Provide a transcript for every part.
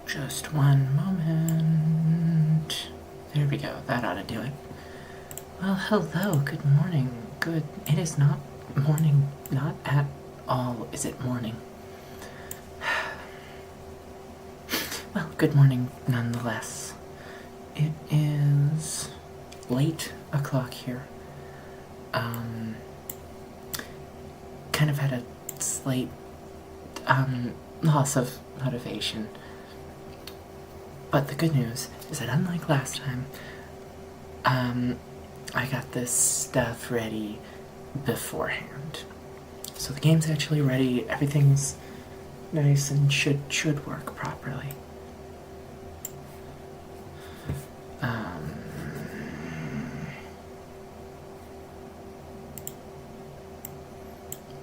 Just one moment. There we go. That ought to do it. Well, hello. Good morning. It is not morning. Not at all. Is it morning? Well, good morning nonetheless. It is late o'clock here. Kind of had a slight loss of motivation. But the good news is that unlike last time, I got this stuff ready beforehand. So the game's actually ready, everything's nice and should work properly.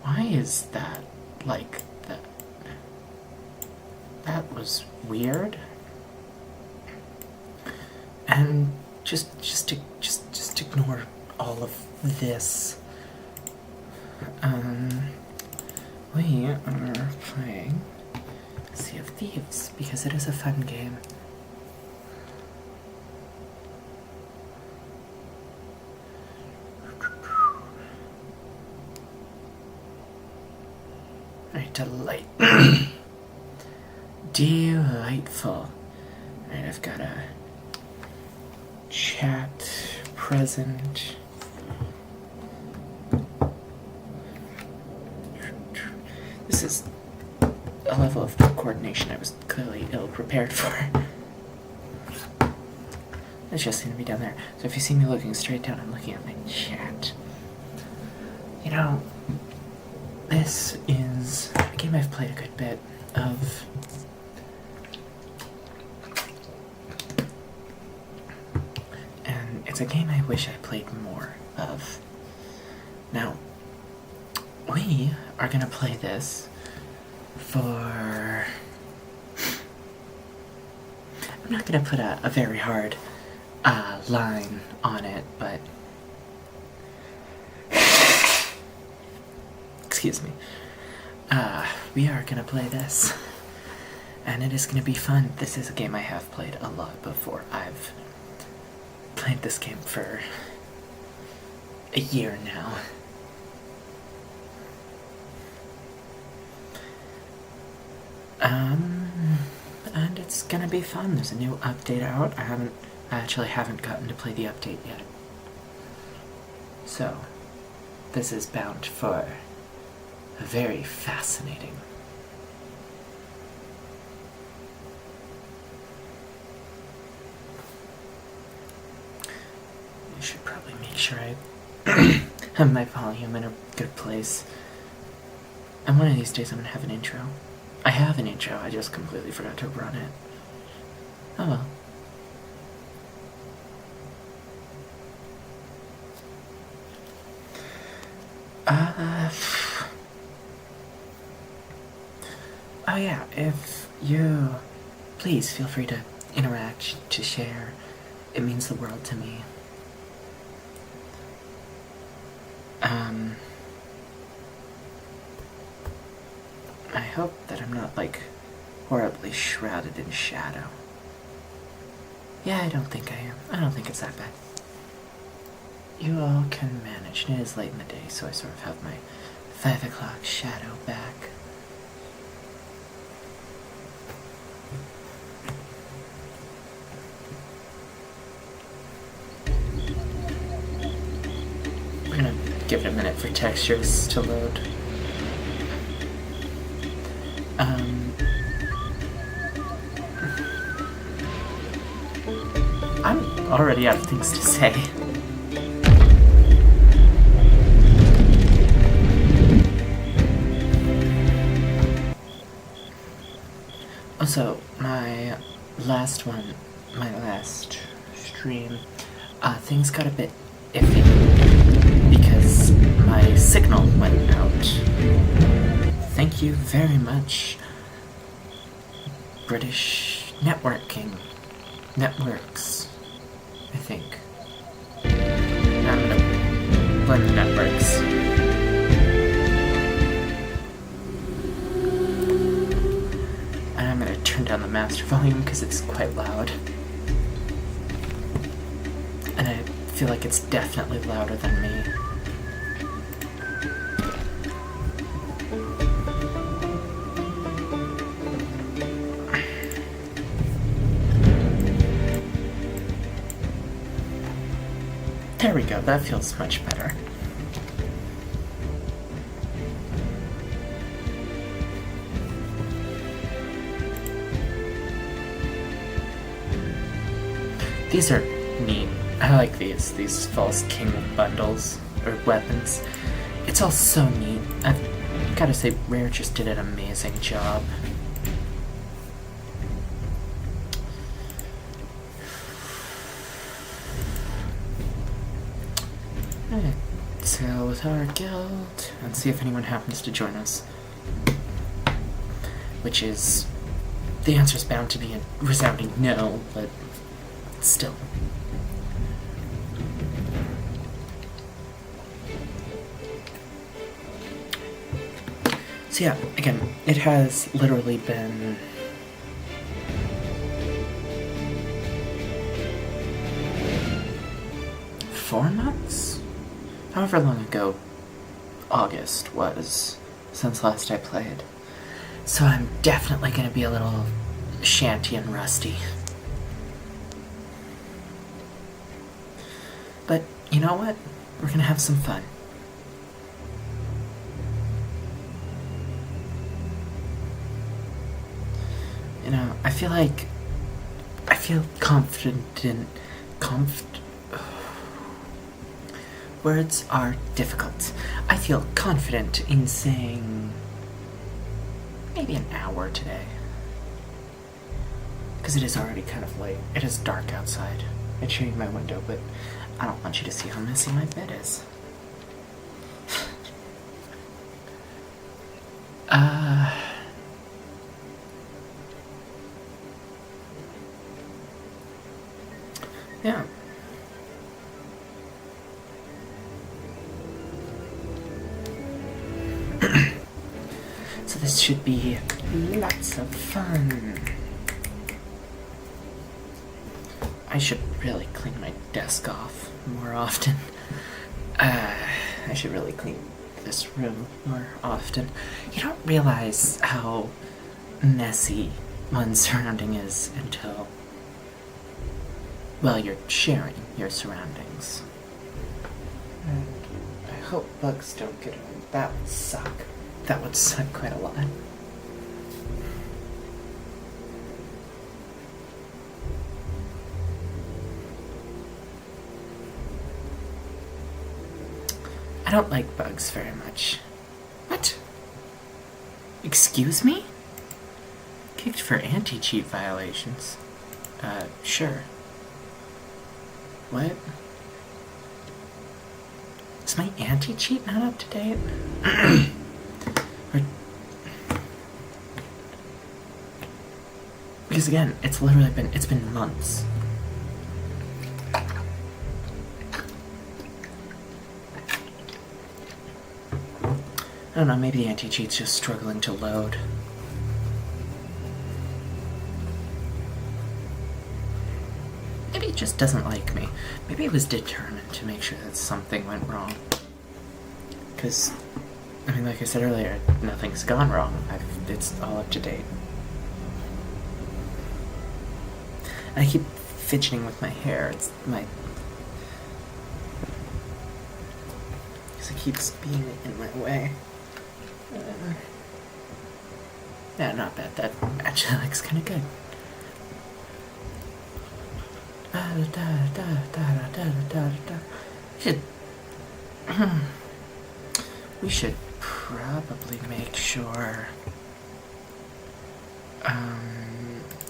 Why is that like that? That was weird. And just ignore all of this. We are playing Sea of Thieves because it is a fun game. Very delightful. Alright, I've got a chat present. This is a level of coordination I was clearly ill-prepared for. It's just going to be down there. So if you see me looking straight down, I'm looking at my chat. You know, this is a game I've played a good bit of. And it's a game I wish I played more of. Now, we are going to play this for... I'm not going to put a very hard line on it, but... Excuse me. We are going to play this. And it is going to be fun. This is a game I have played a lot before. I've played this game for a year now. And it's gonna be fun. There's a new update out. I actually haven't gotten to play the update yet. So, this is bound for a very fascinating. I should probably make sure I have my volume in a good place. And one of these days I'm gonna have an intro. I have an intro, I just completely forgot to run it. Oh well. Oh yeah, if you... Please feel free to interact, to share. It means the world to me. I hope that I'm not, like, horribly shrouded in shadow. Yeah, I don't think I am. I don't think it's that bad. You all can manage. It is late in the day, so I sort of have my 5 o'clock shadow back. We're gonna give it a minute for textures to load. I'm already out of things to say. Also, my last stream, things got a bit iffy because my signal went out. Thank you very much, British Networks, I think. I'm gonna blend the networks. And I'm gonna turn turn down the master volume because it's quite loud. And I feel like it's definitely louder than me. There we go, that feels much better. These are neat. I like these false king bundles, or weapons. It's all so neat. I've gotta say, Rare just did an amazing job. Sail with our guild and see if anyone happens to join us. Which is, the answer's bound to be a resounding no, but still. So yeah, again, it has literally been four months? However long ago August was since last I played. So I'm definitely going to be a little shanty and rusty. But you know what? We're going to have some fun. You know, I feel confident in words are difficult. I feel confident in saying maybe an hour today. Because it is already kind of late. It is dark outside. I changed my window, but I don't want you to see how messy my bed is. Yeah. So this should be lots of fun. I should really clean my desk off more often. I should really clean this room more often. You don't realize how messy one's surrounding is until, well, you're sharing your surroundings. And I hope bugs don't get in. That would suck. That would suck quite a lot. I don't like bugs very much. What? Excuse me? Kicked for anti-cheat violations. Sure. What? Is my anti-cheat not up to date? Because again, it's been months. I don't know, maybe the anti-cheat's just struggling to load. Maybe it just doesn't like me. Maybe it was determined to make sure that something went wrong. Because, I mean, like I said earlier, nothing's gone wrong. It's all up to date. I keep fidgeting with my hair. It's my... because it keeps being in my way. Yeah, not bad. That actually looks kind of good. We should probably make sure.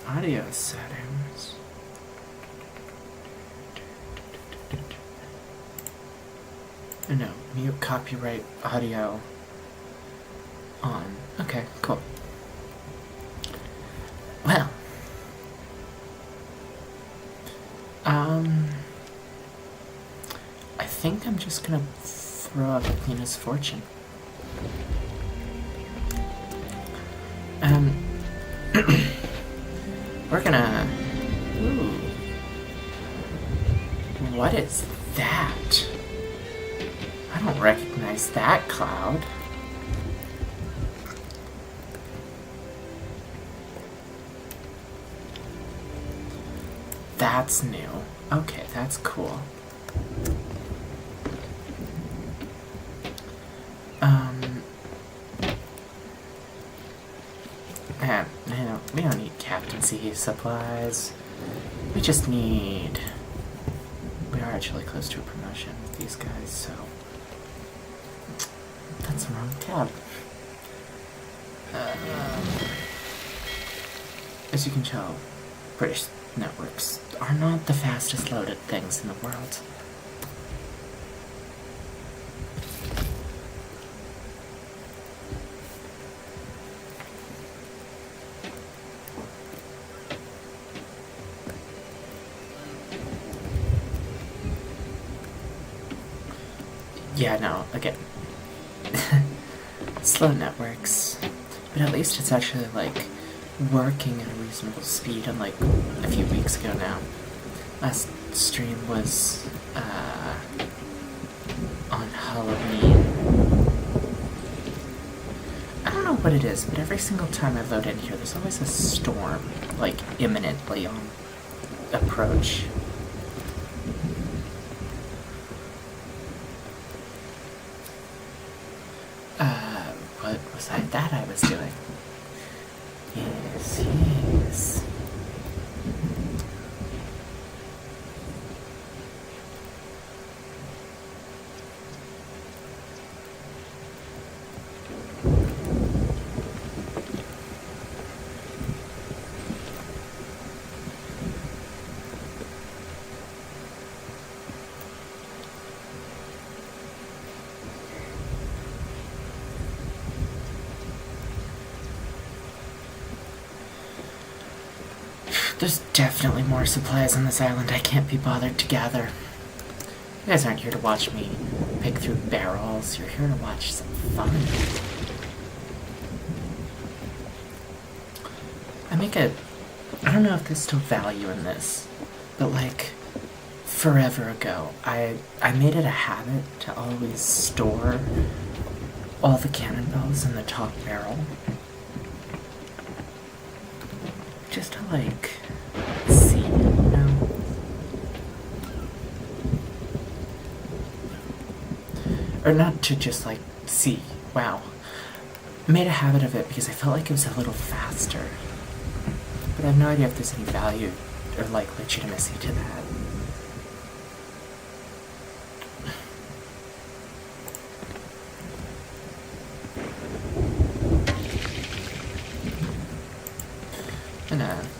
Audio settings. No, mute copyright audio on. Okay, cool. Well, I think I'm just gonna throw out Athena's fortune. We're gonna... Ooh. What is that? I don't recognize that cloud. That's new. Okay, that's cool. We don't need captaincy supplies. We just need... We are actually close to a promotion with these guys, so... That's the wrong tab. As you can tell, British networks are not the fastest loaded things in the world. Yeah, no, again. Slow networks. But at least it's actually, like, working at a reasonable speed, unlike a few weeks ago now. Last stream was, on Halloween. I don't know what it is, but every single time I load in here, there's always a storm, like, imminently on approach. What was that I was doing? Yes, yes. There's definitely more supplies on this island I can't be bothered to gather. You guys aren't here to watch me pick through barrels. You're here to watch some fun. I don't know if there's still value in this, but like, forever ago, I made it a habit to always store all the cannonballs in the top barrel. Just to, like, see, you know? Or not to just, like, see. Wow. I made a habit of it because I felt like it was a little faster. But I have no idea if there's any value or, like, legitimacy to that.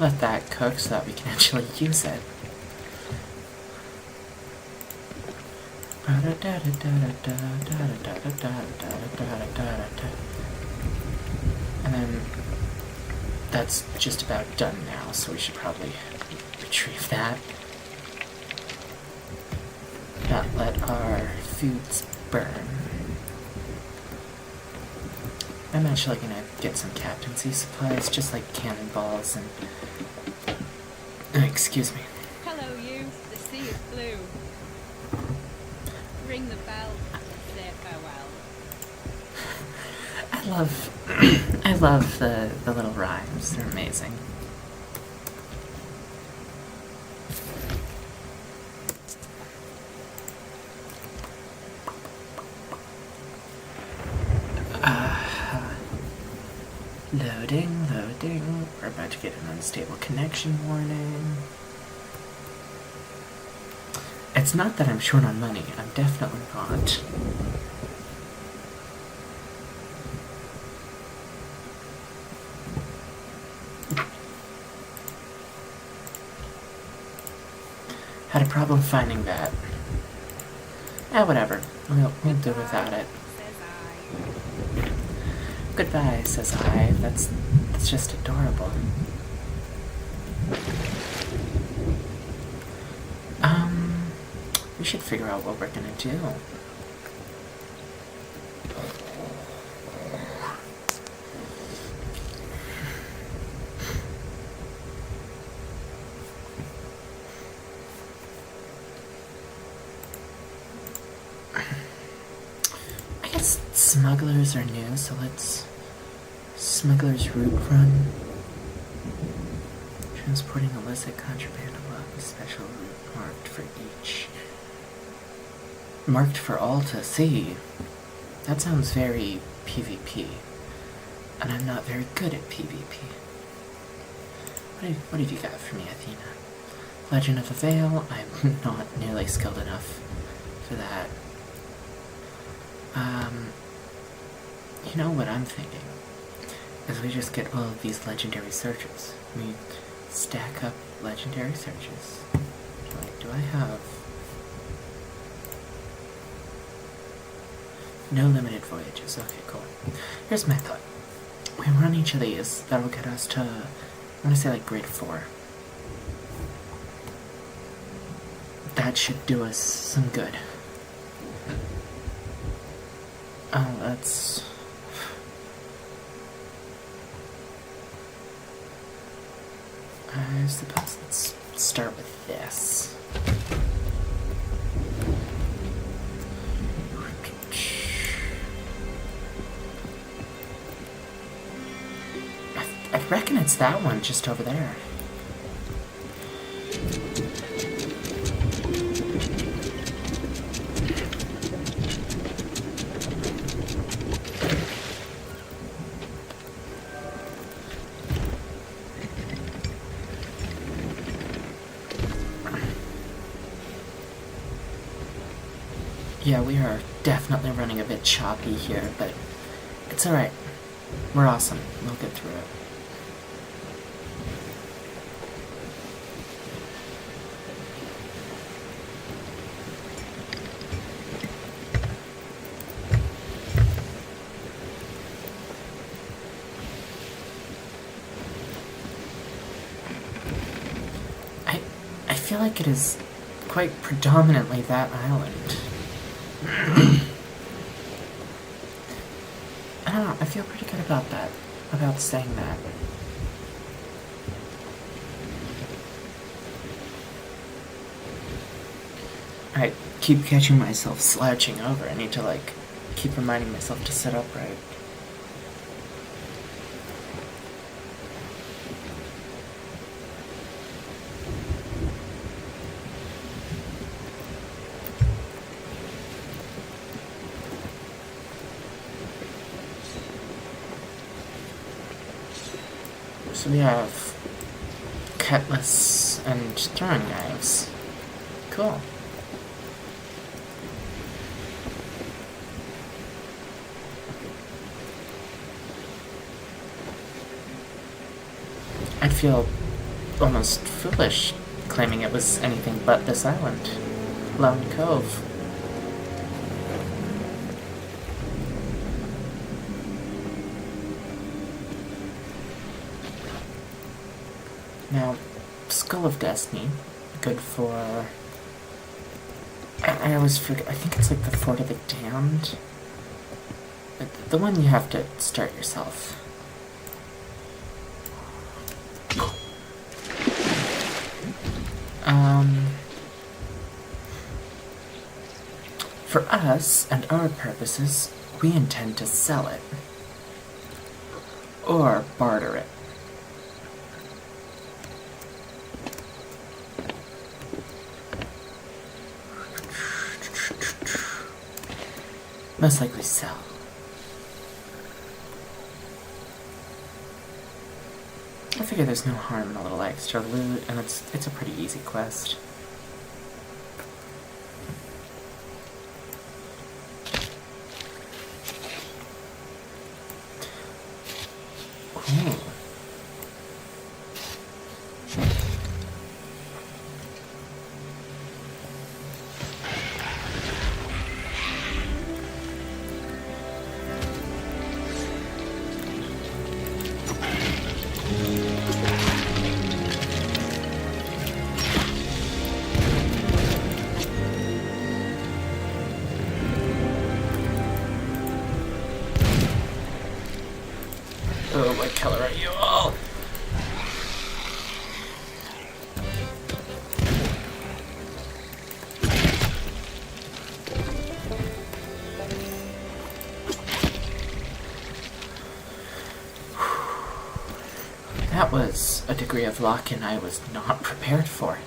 Let that cook so that we can actually use it. And then that's just about done now, so we should probably retrieve that. Not let our foods burn. I'm actually gonna get some captaincy supplies, just like cannonballs and... excuse me. Hello, you. The sea is blue. Ring the bell and say farewell. I love the little rhymes. They're amazing. Loading. We're about to get an unstable connection warning. It's not that I'm short on money. I'm definitely not. Had a problem finding that. Whatever. We'll do without it. Goodbye, says I. That's just adorable. We should figure out what we're gonna do. smugglers are new, so let's... Smuggler's route run. Transporting illicit contraband along a special route marked for each. Marked for all to see. That sounds very PvP. And I'm not very good at PvP. What have you got for me, Athena? Legend of the Veil, I'm not nearly skilled enough for that. You know what I'm thinking? Is we just get all of these legendary searches. We stack up legendary searches. Do I have... No limited voyages. Okay, cool. Here's my thought. We run each of these. That'll get us to, I want to say like grade 4. That should do us some good. Oh, that's... I suppose let's start with this. I reckon it's that one just over there. Yeah, we are definitely running a bit choppy here, but it's alright. We're awesome. We'll get through it. I feel like it is quite predominantly that island. I don't know, I feel pretty good about that, about saying that. I keep catching myself slouching over. I need to, like, keep reminding myself to sit upright. So we have cutlass and throwing knives. Cool. I'd feel almost foolish claiming it was anything but this island. Lone Cove. Now, Skull of Destiny, good for... I always forget, I think it's like the Fort of the Damned. The one you have to start yourself. For us and our purposes, we intend to sell it. Or barter it. Most likely sell. I figure there's no harm in a little extra loot, and it's a pretty easy quest. Ooh. Oh, what color are you all? That was a degree of lock-in I was not prepared for.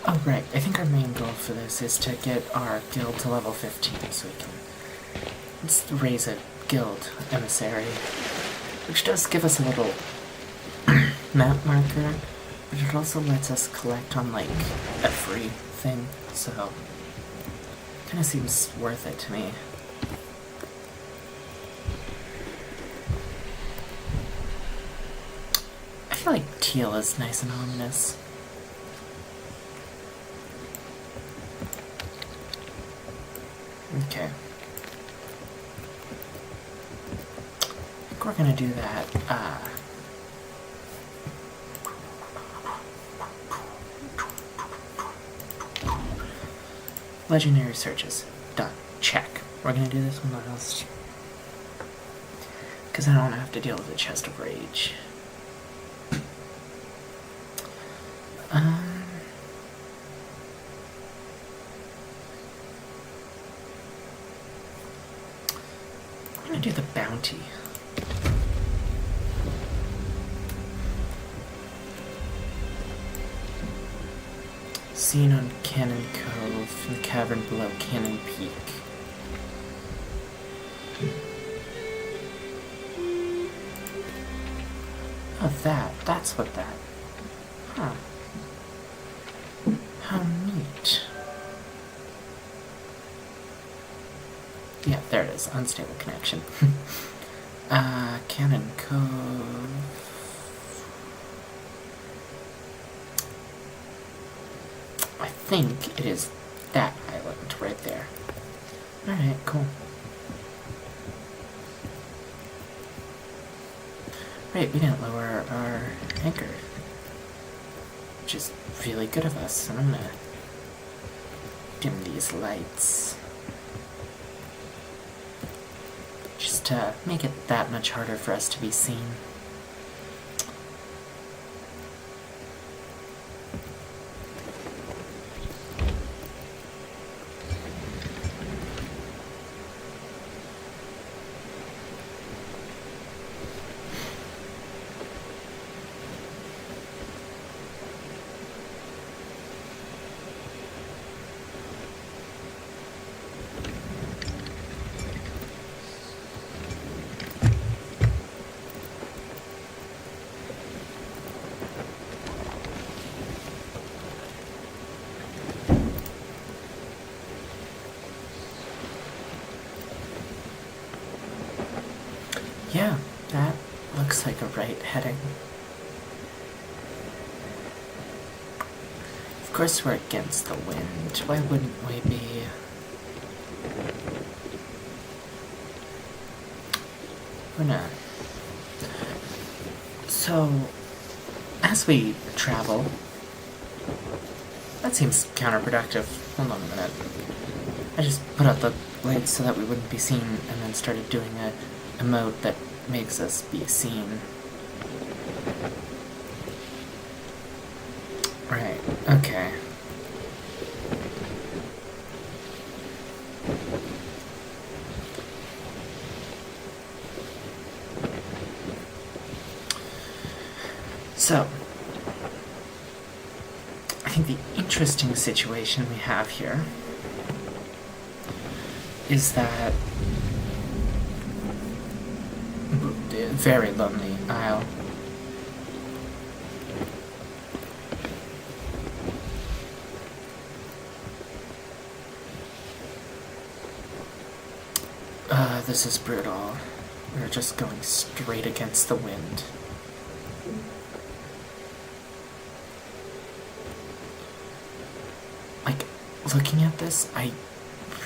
Oh, right. I think our main goal for this is to get our guild to level 15 so we can just raise a guild emissary, which does give us a little map marker, but it also lets us collect on, like, everything, so kind of seems worth it to me. I feel like teal is nice and ominous. Okay. I think we're gonna do that, legendary searches. Done. Check. We're gonna do this one last. Because I don't have to deal with the chest of rage. I'm gonna do the bounty. Seen on Cannon Cove from the cavern below Cannon Peak. Oh, that's what that. Huh. How neat. Yeah, there it is. Unstable connection. Cannon Cove. I think it is that island right there. Alright, cool. Right, we didn't lower our anchor. Which is really good of us. I'm gonna dim these lights. Just to make it that much harder for us to be seen. Yeah, that looks like a right heading. Of course we're against the wind. Why wouldn't we be? We're not. So, as we travel, that seems counterproductive. Hold on a minute. I just put out the lights so that we wouldn't be seen and then started doing a emote that makes us be seen. Right, okay. So, I think the interesting situation we have here is that very lonely isle. This is brutal. We're just going straight against the wind. Like, looking at this, I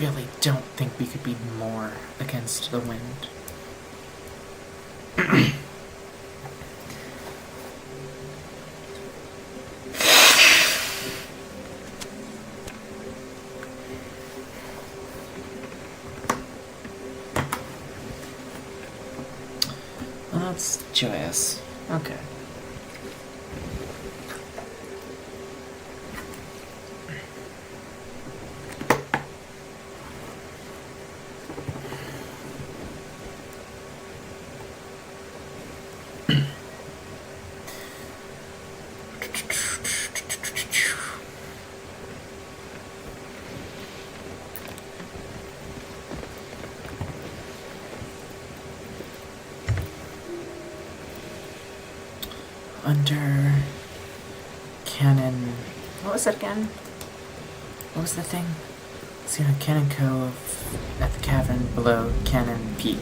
really don't think we could be more against the wind. Well, that's joyous. Okay. under Cannon. What was it again? What was the thing? It's Cannon Cove at the cavern below Cannon Peak.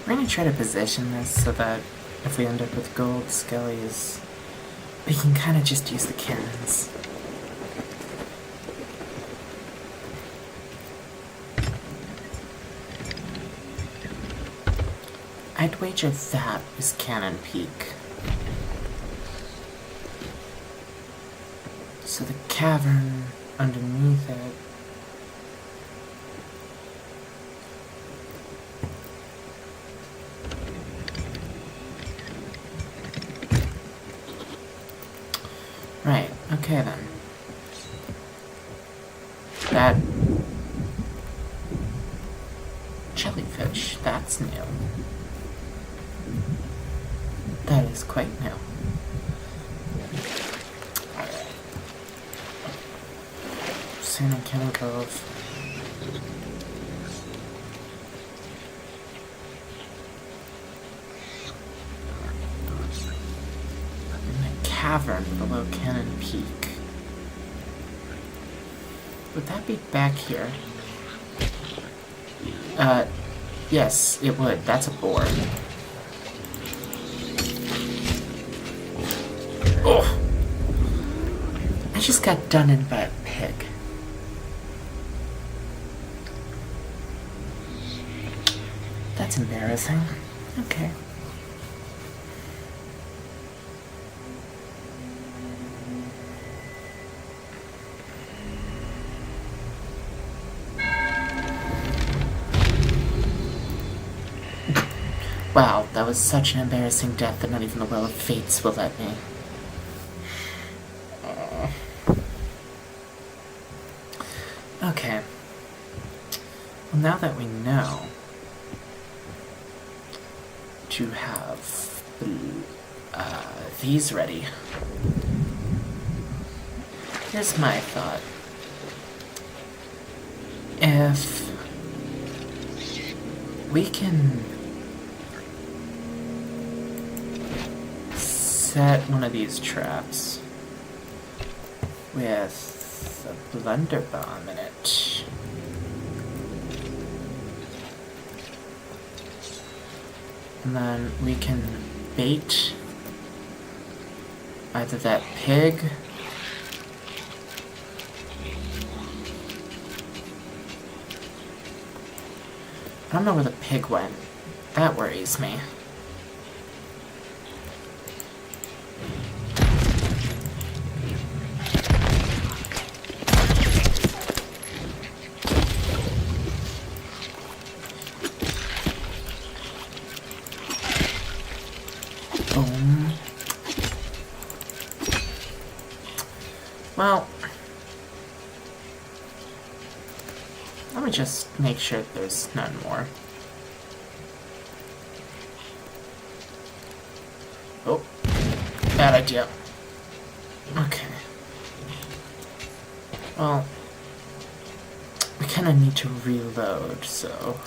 We're gonna try to position this so that if we end up with gold skellies, we can kind of just use the cannons. I'd wager that is Cannon Peak. So the cavern underneath it. Right, okay then. That jellyfish, that's new. That is quite new. Alright. Soon in Cannon Cove. Cavern below Cannon Peak. Would that be back here? Yes, it would. That's a boar. Oh! I just got done in by a pig. That's embarrassing. Okay. Wow, that was such an embarrassing death that not even the Well of Fates will let me. Okay. Well, now that we know to have these ready, here's my thought. If we can set one of these traps with a blunderbomb in it. And then we can bait either that pig I don't know where the pig went. That worries me. Boom. Well, let me just make sure there's none more. Oh, bad idea. Okay. Well, we kind of need to reload, so...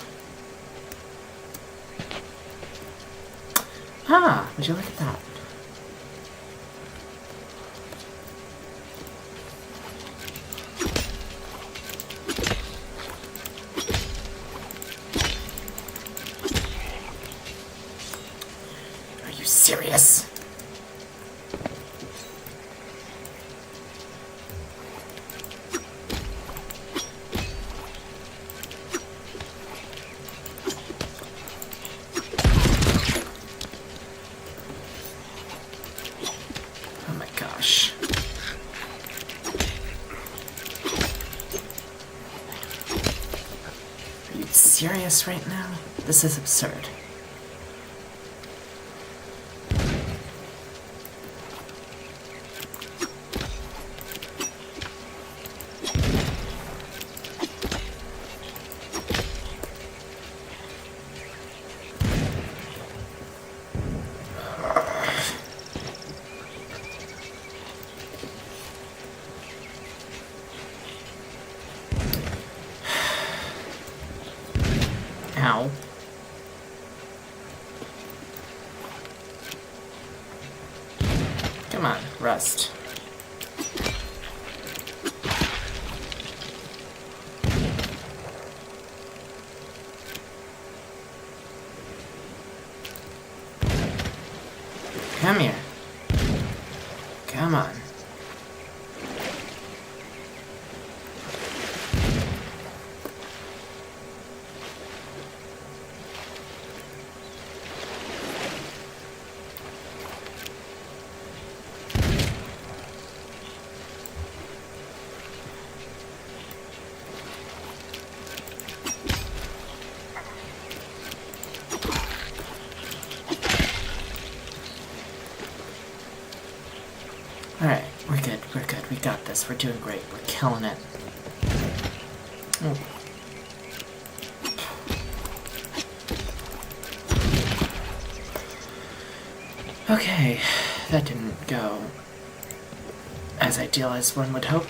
Ah, would you look at that? Are you serious? Oh my gosh. Are you serious right now? This is absurd. rest. Come here. Come on. Alright, we're good, we got this, we're doing great, we're killing it. Oh. Okay, that didn't go as ideal as one would hope.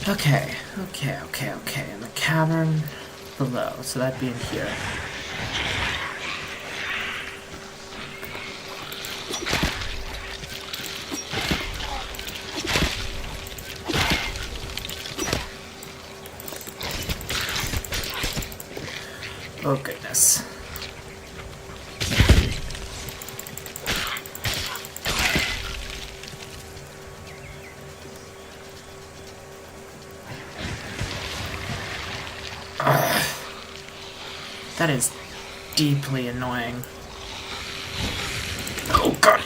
Okay. In the cavern below, so that'd be in here. Oh goodness. That is deeply annoying. Oh god.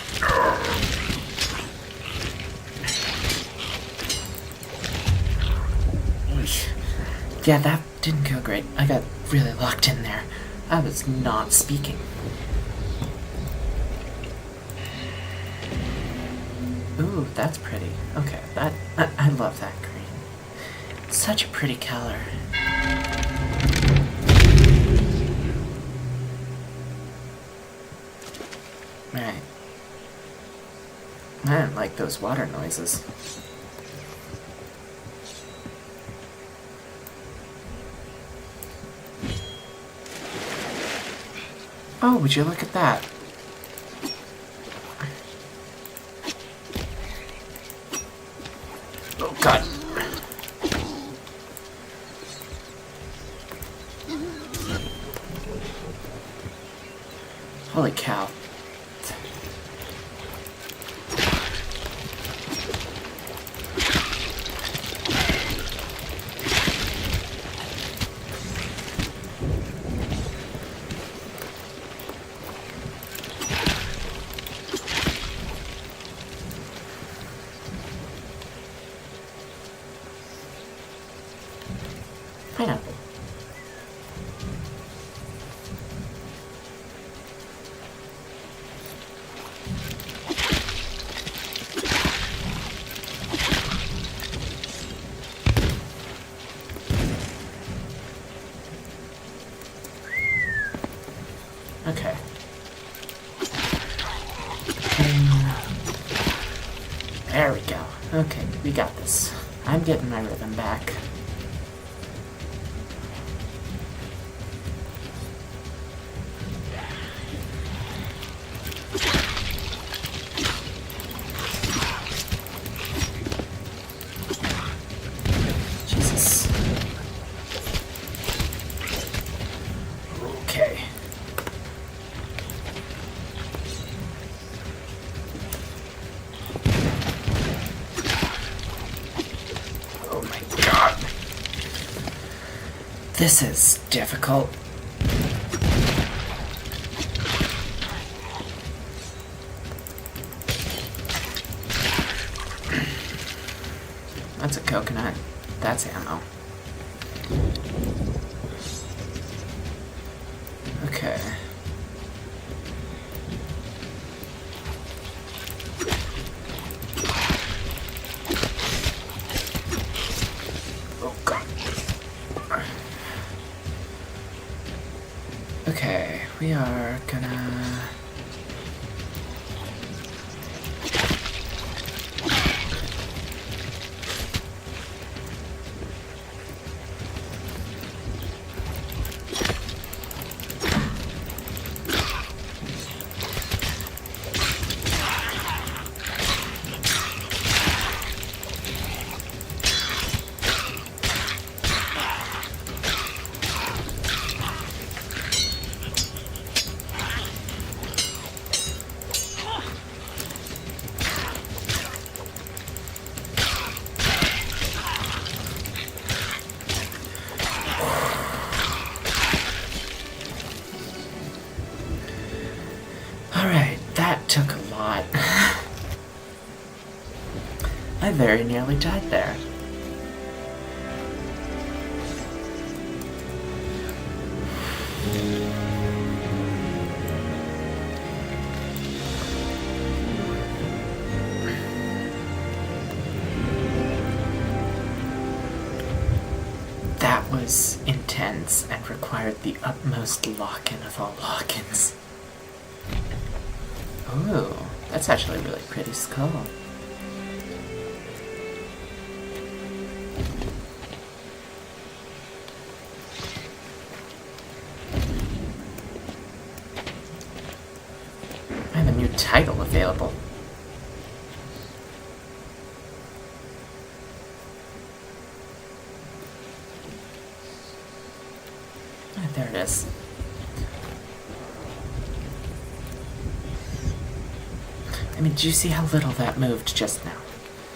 Yeah, that didn't go great. I got really locked in there. I was not speaking. Ooh, that's pretty. Okay, I love that green. Such a pretty color. Right. I didn't like those water noises. Oh, would you look at that? Oh, God. Holy cow. Pineapple. Okay. There we go. Okay, we got this. I'm getting my rhythm back. Jesus. Okay. Oh my god. This is difficult. That's a coconut. That's ammo. Okay. Oh god. we are gonna... Alright, that took a lot. I very nearly died there. That was intense and required the utmost lock-in of all lock-ins. Ooh, that's actually a really pretty skull. I have a new title available. Ah, there it is. I mean, did you see how little that moved just now?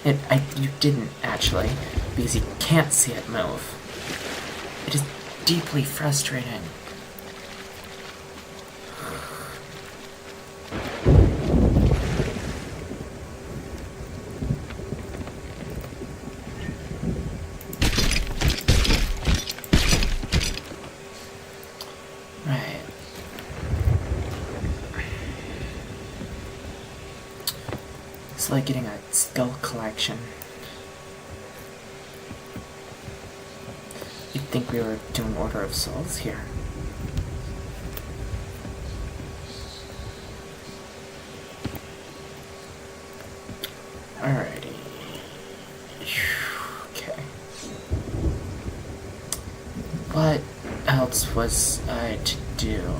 You didn't, actually, because you can't see it move. It is deeply frustrating. Right. It's like getting a skull collection. You'd think we were doing Order of Souls here. Alrighty. Okay. What else was I to do?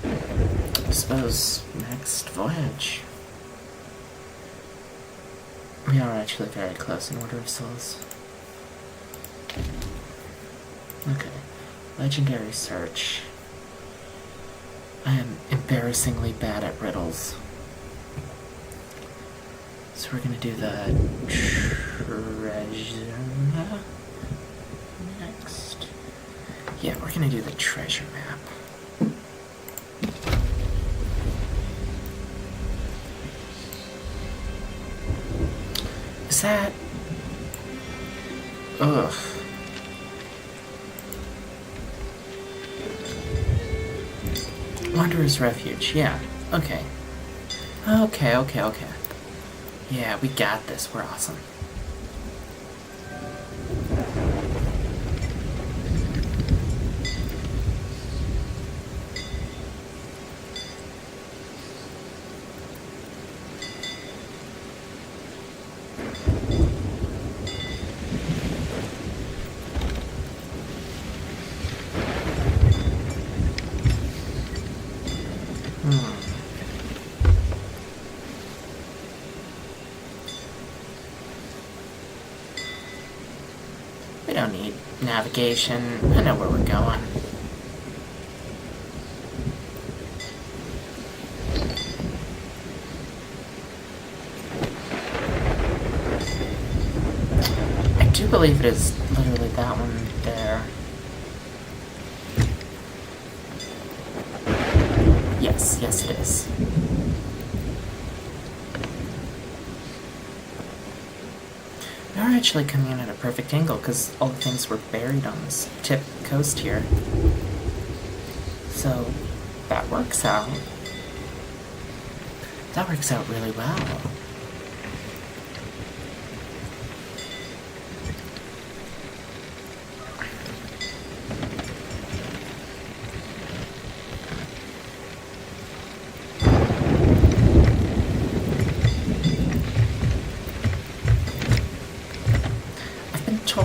I suppose next voyage. We are actually very close in Order of Souls. Okay. Legendary search. I am embarrassingly bad at riddles. So we're gonna do the treasure map next. Yeah, we're gonna do the treasure map. Is that... Ugh. Wanderer's Refuge, yeah. Okay. Okay. Yeah, we got this. We're awesome. We don't need navigation. I know where we're going. I do believe it is literally that one there. Yes it is. We are actually coming in at a perfect angle because all the things were buried on this tip coast here. So that works out. That works out really well.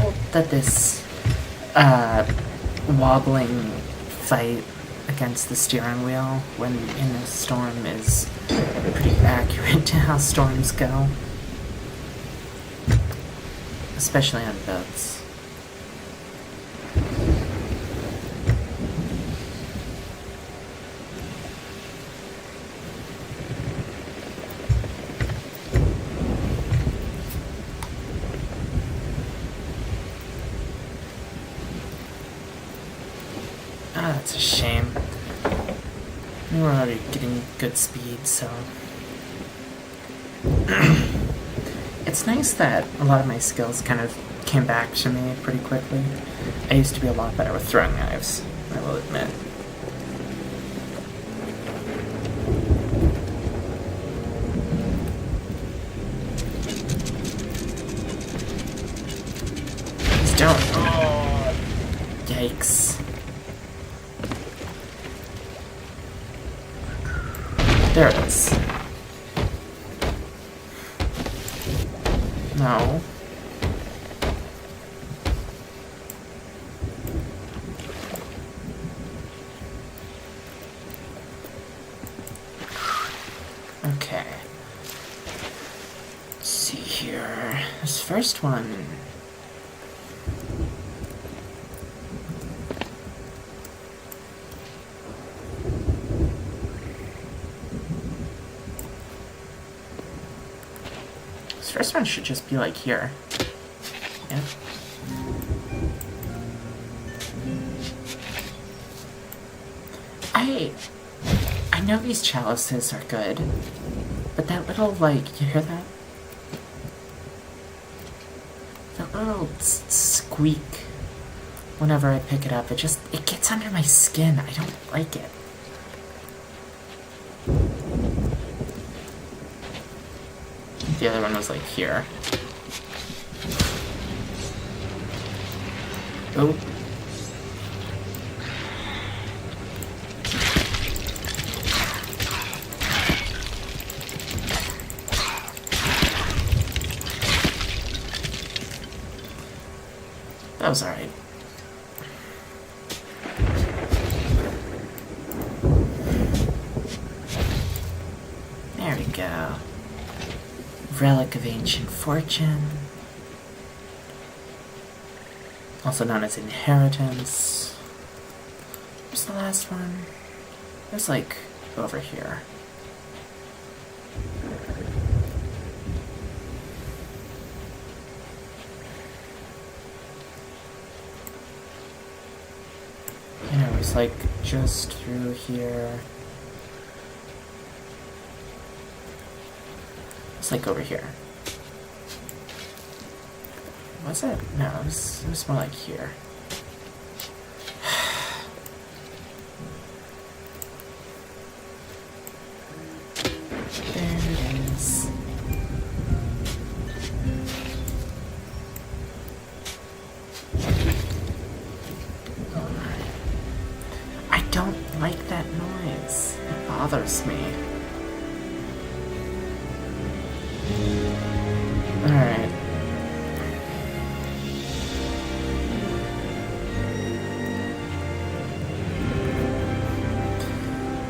hope that this wobbling fight against the steering wheel when in a storm is pretty accurate to how storms go. Especially on boats. Ah, that's a shame. We were already getting good speed, so... It's nice that a lot of my skills kind of came back to me pretty quickly. I used to be a lot better with throwing knives, I will admit. Please don't. Oh, yikes. There it is. No. Okay. Let's see here. This first one. This first one should just be like here. Yeah. I know these chalices are good, but that little, like, you hear that? That little squeak whenever I pick it up, it gets under my skin. I don't like it. The other one was like here. Oh. That was alright. There we go. Relic of Ancient Fortune. Also known as Inheritance. Where's the last one? It was like over here. Yeah, it was like just through here. It's like over here. Was it? No, it was more like here. There it is. I don't like that noise. It bothers me. Alright.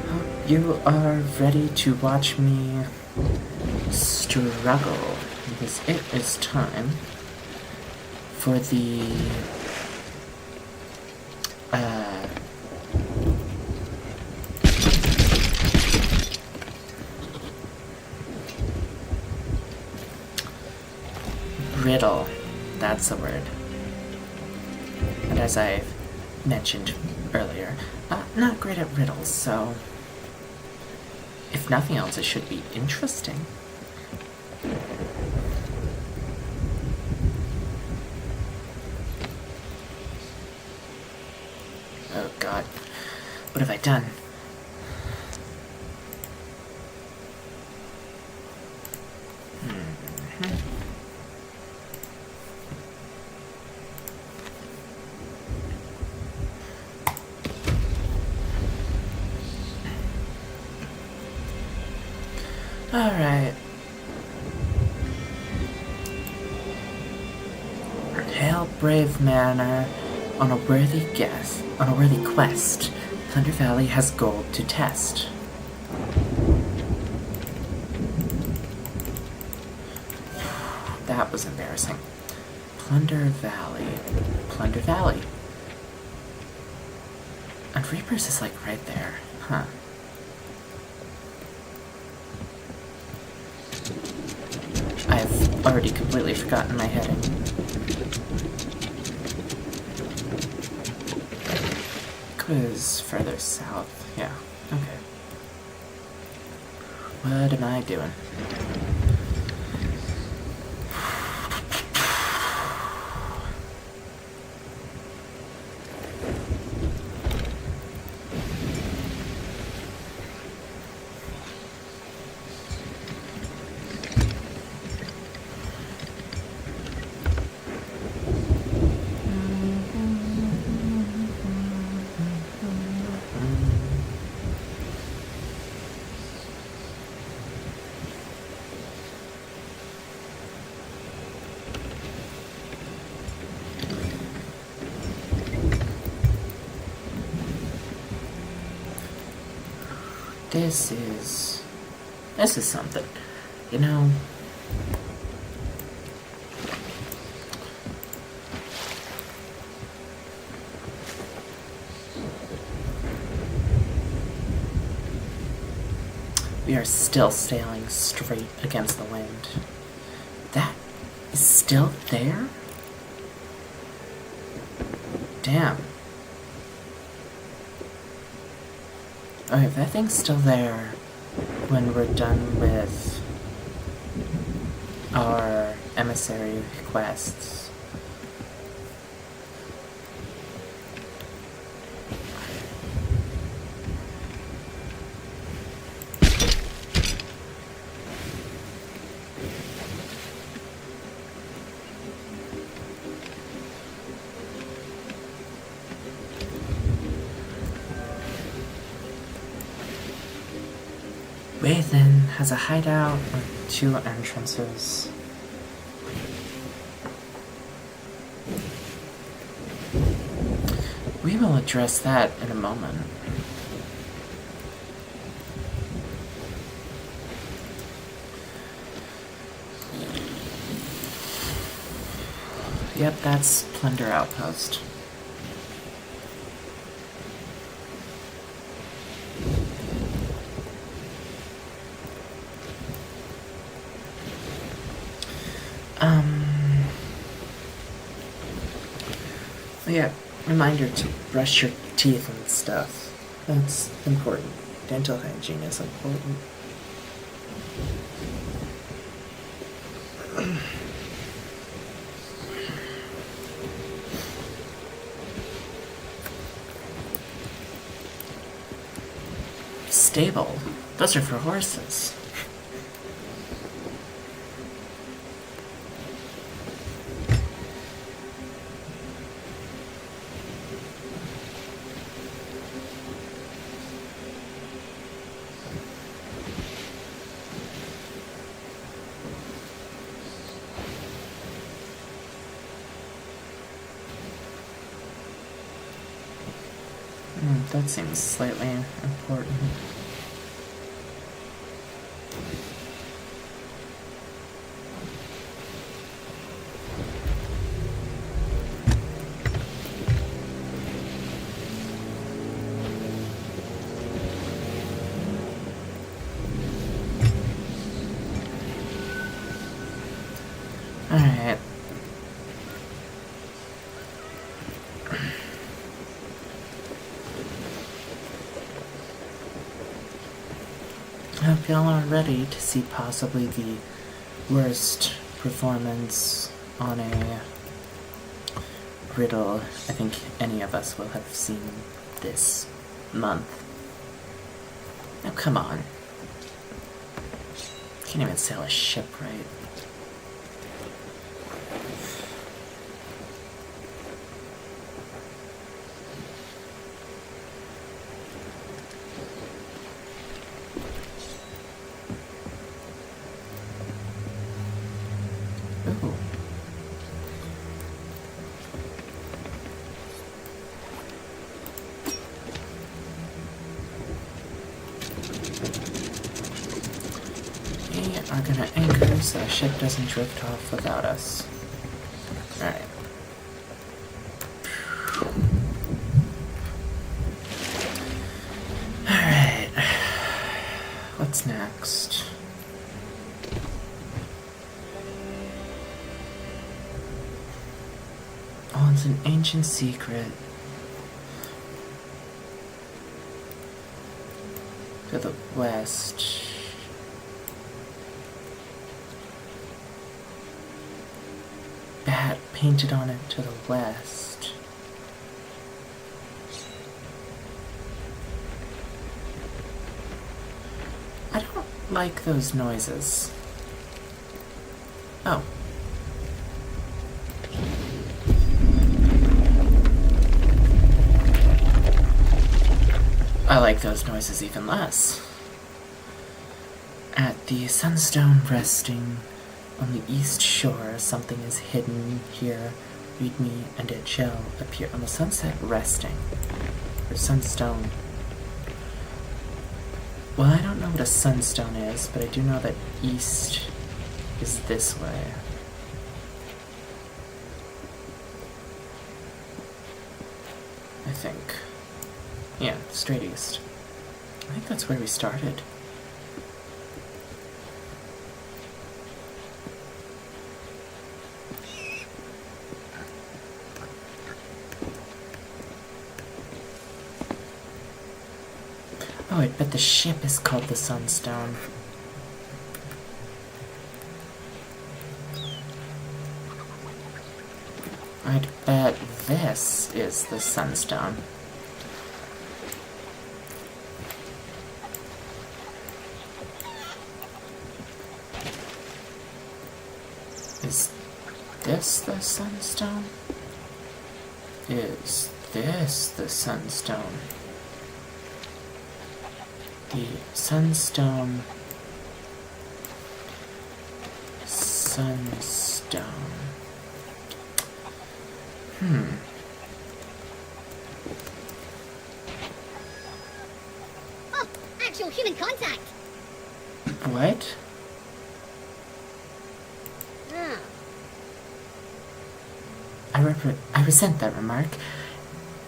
Hope you are ready to watch me struggle, because it is time for the riddle. That's the word. And as I mentioned earlier, not great at riddles, so if nothing else, it should be interesting. Oh god, what have I done? Alright. Help brave manner on a worthy quest. Plunder Valley has gold to test. That was embarrassing. Plunder Valley. Plunder Valley. And Reapers is like right there. Huh. I've already completely forgotten my heading. Quiz further south. Yeah, okay. What am I doing? This is something, you know. We are still sailing straight against the wind. That is still there? Damn. Okay, if that thing's still there when we're done with our emissary quests, Waithen has a hideout with 2 entrances. We will address that in a moment. Yep, that's Plunder Outpost. Yeah, reminder to brush your teeth and stuff. That's important. Dental hygiene is important. Stable? Those are for horses. That seems slightly important. Alright. I hope y'all are ready to see possibly the worst performance on a riddle I think any of us will have seen this month. Now come on. Can't even sail a ship right. Ooh. our anchor so our ship doesn't drift off without us. Alright. Alright. What's next? Oh, it's an ancient secret. To the west. Bat painted on it to the west. I don't like those noises. Oh. I like those noises even less. At the sunstone resting on the east shore, something is hidden here. Read me, and it shall appear. On the sunset resting. Or sunstone. Well, I don't know what a sunstone is, but I do know that east is this way. I think. Yeah, straight east. I think that's where we started. Oh, I bet the ship is called the Sunstone. I'd bet this is the Sunstone. Is this the Sunstone? Is this the Sunstone? The Sunstone. Sunstone. Oh, actual human contact. What? Oh. I resent that remark.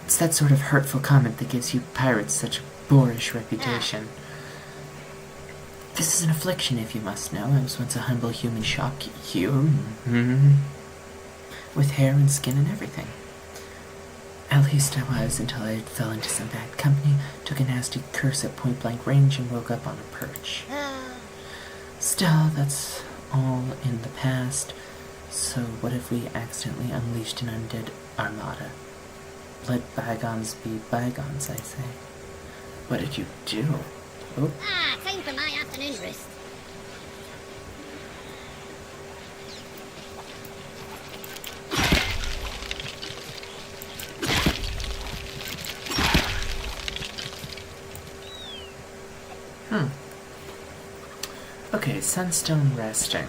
It's that sort of hurtful comment that gives you pirates such a boorish reputation. This is an affliction, if you must know. I was once a humble human with hair and skin and everything. At least I was, until I fell into some bad company, took a nasty curse at point-blank range, and woke up on a perch. Still, that's all in the past. So what if we accidentally unleashed an undead armada? Let bygones be bygones, I say. What did you do? Oh. Time for my afternoon rest. Okay, Sunstone resting.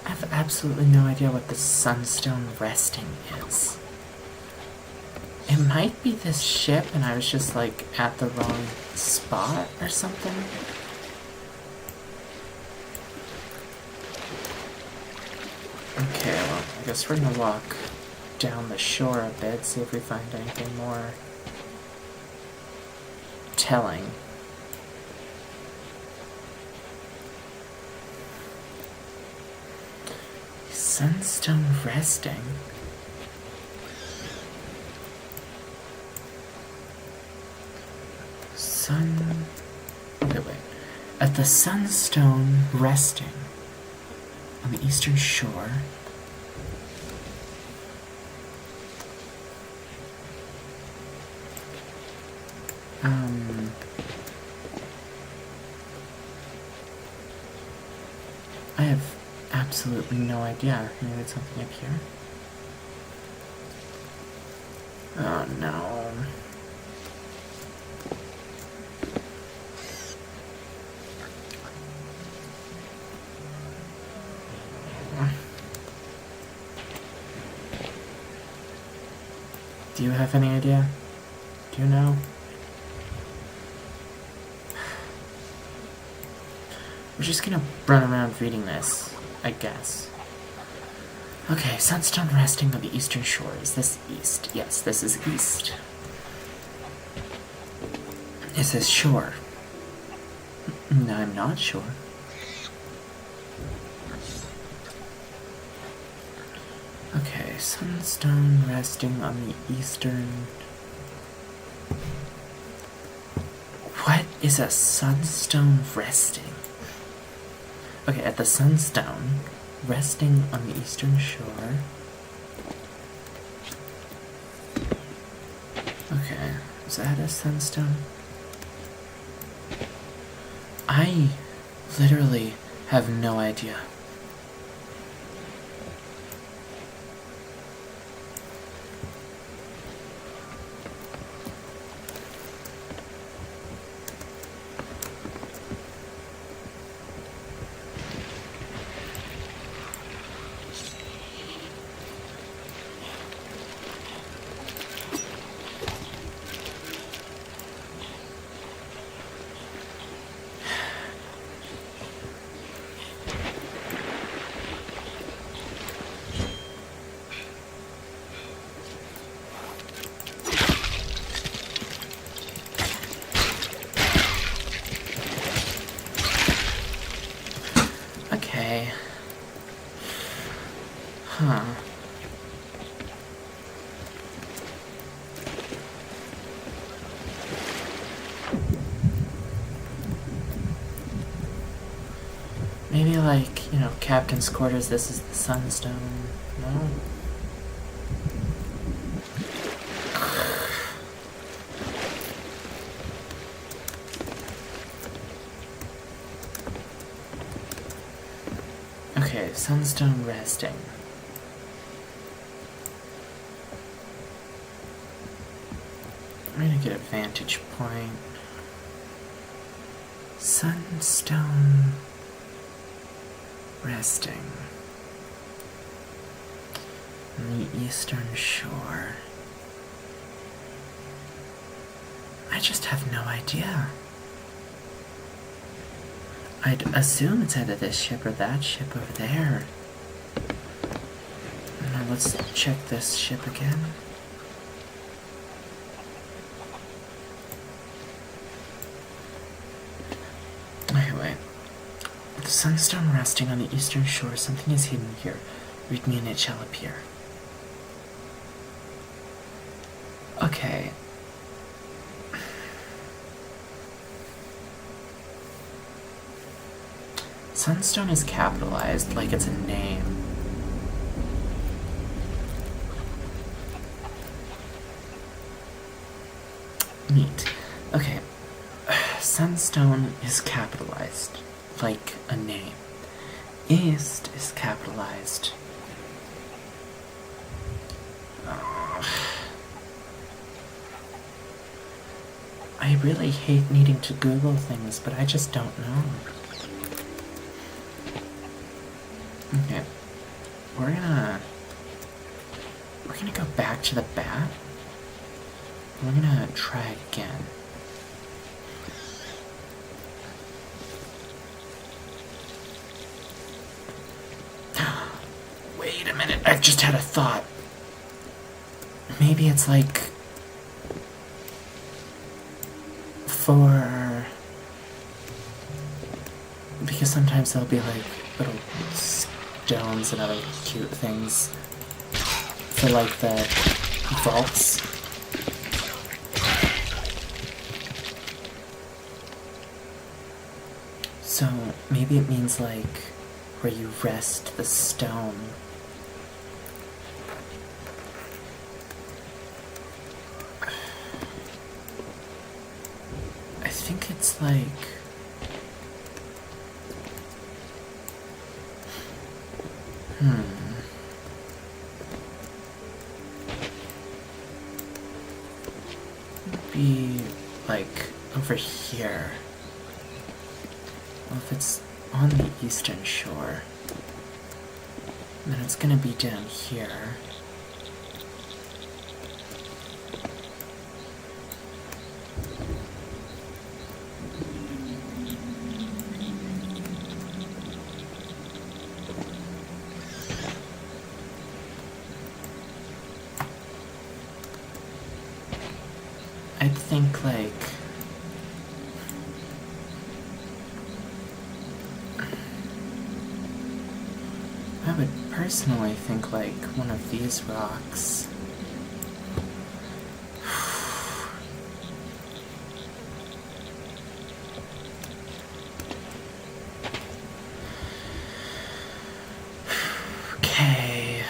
I have absolutely no idea what the Sunstone resting is. It might be this ship and I was just like at the wrong spot or something. Okay, well, I guess we're gonna walk down the shore a bit, see if we find anything more telling. Sunstone resting. Okay, wait. At the Sunstone resting on the eastern shore. I have absolutely no idea. Maybe it's something up here. Oh no. Do you have any idea? Do you know? We're just gonna run around reading this, I guess. Okay, sunstone resting on the eastern shore. Is this east? Yes, this is east. Is this shore? No, I'm not sure. Okay, sunstone resting on the eastern... What is a sunstone resting? Okay, at the sunstone, resting on the eastern shore. Okay, is that a sunstone? I literally have no idea. Okay. Huh. Maybe like, you know, Captain's quarters, this is the sunstone. No? Okay, sunstone resting. I'm gonna get a vantage point. Sunstone resting on the eastern shore. I just have no idea. I'd assume it's either this ship or that ship over there. Now let's check this ship again. Okay, wait. The sunstone resting on the eastern shore. Something is hidden here. Read me and it shall appear. Okay. Sunstone is capitalized like it's a name. Neat. Okay. Sunstone is capitalized like a name. East is capitalized. I really hate needing to Google things, but I just don't know. Okay. We're gonna go back to the bat. We're gonna try again. Wait a minute, I've just had a thought. Maybe it's like for... Because sometimes there'll be like little stones and other cute things for like the vaults. So maybe it means like where you rest the stone. I think it's like... Be like over here. Well, if it's on the eastern shore, then it's gonna be down here. think, like... I would personally think, like, one of these rocks. Okay.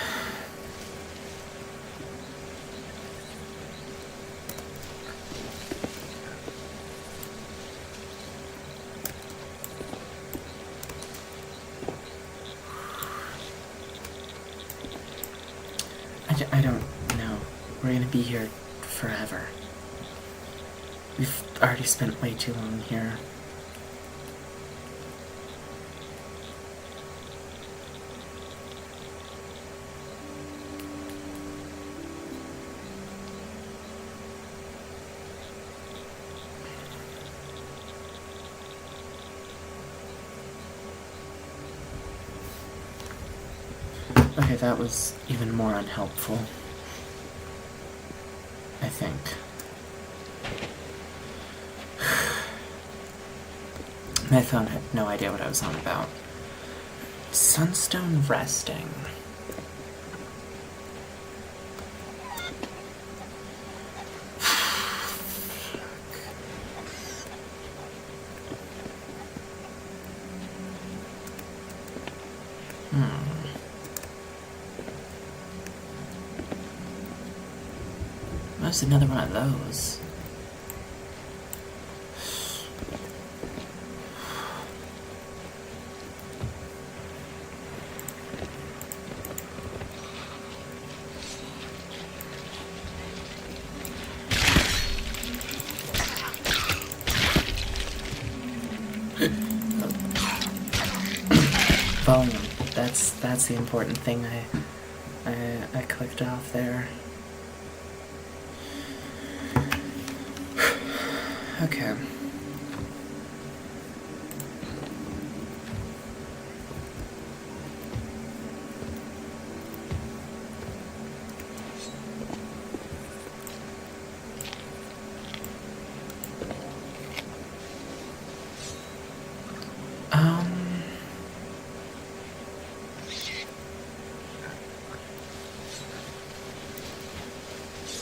I don't know. We're gonna be here forever. We've already spent way too long here. Okay, that was even more unhelpful. I think. My phone had no idea what I was on about. Sunstone resting. What's another one of those? Volume. That's the important thing I clicked off there. Okay.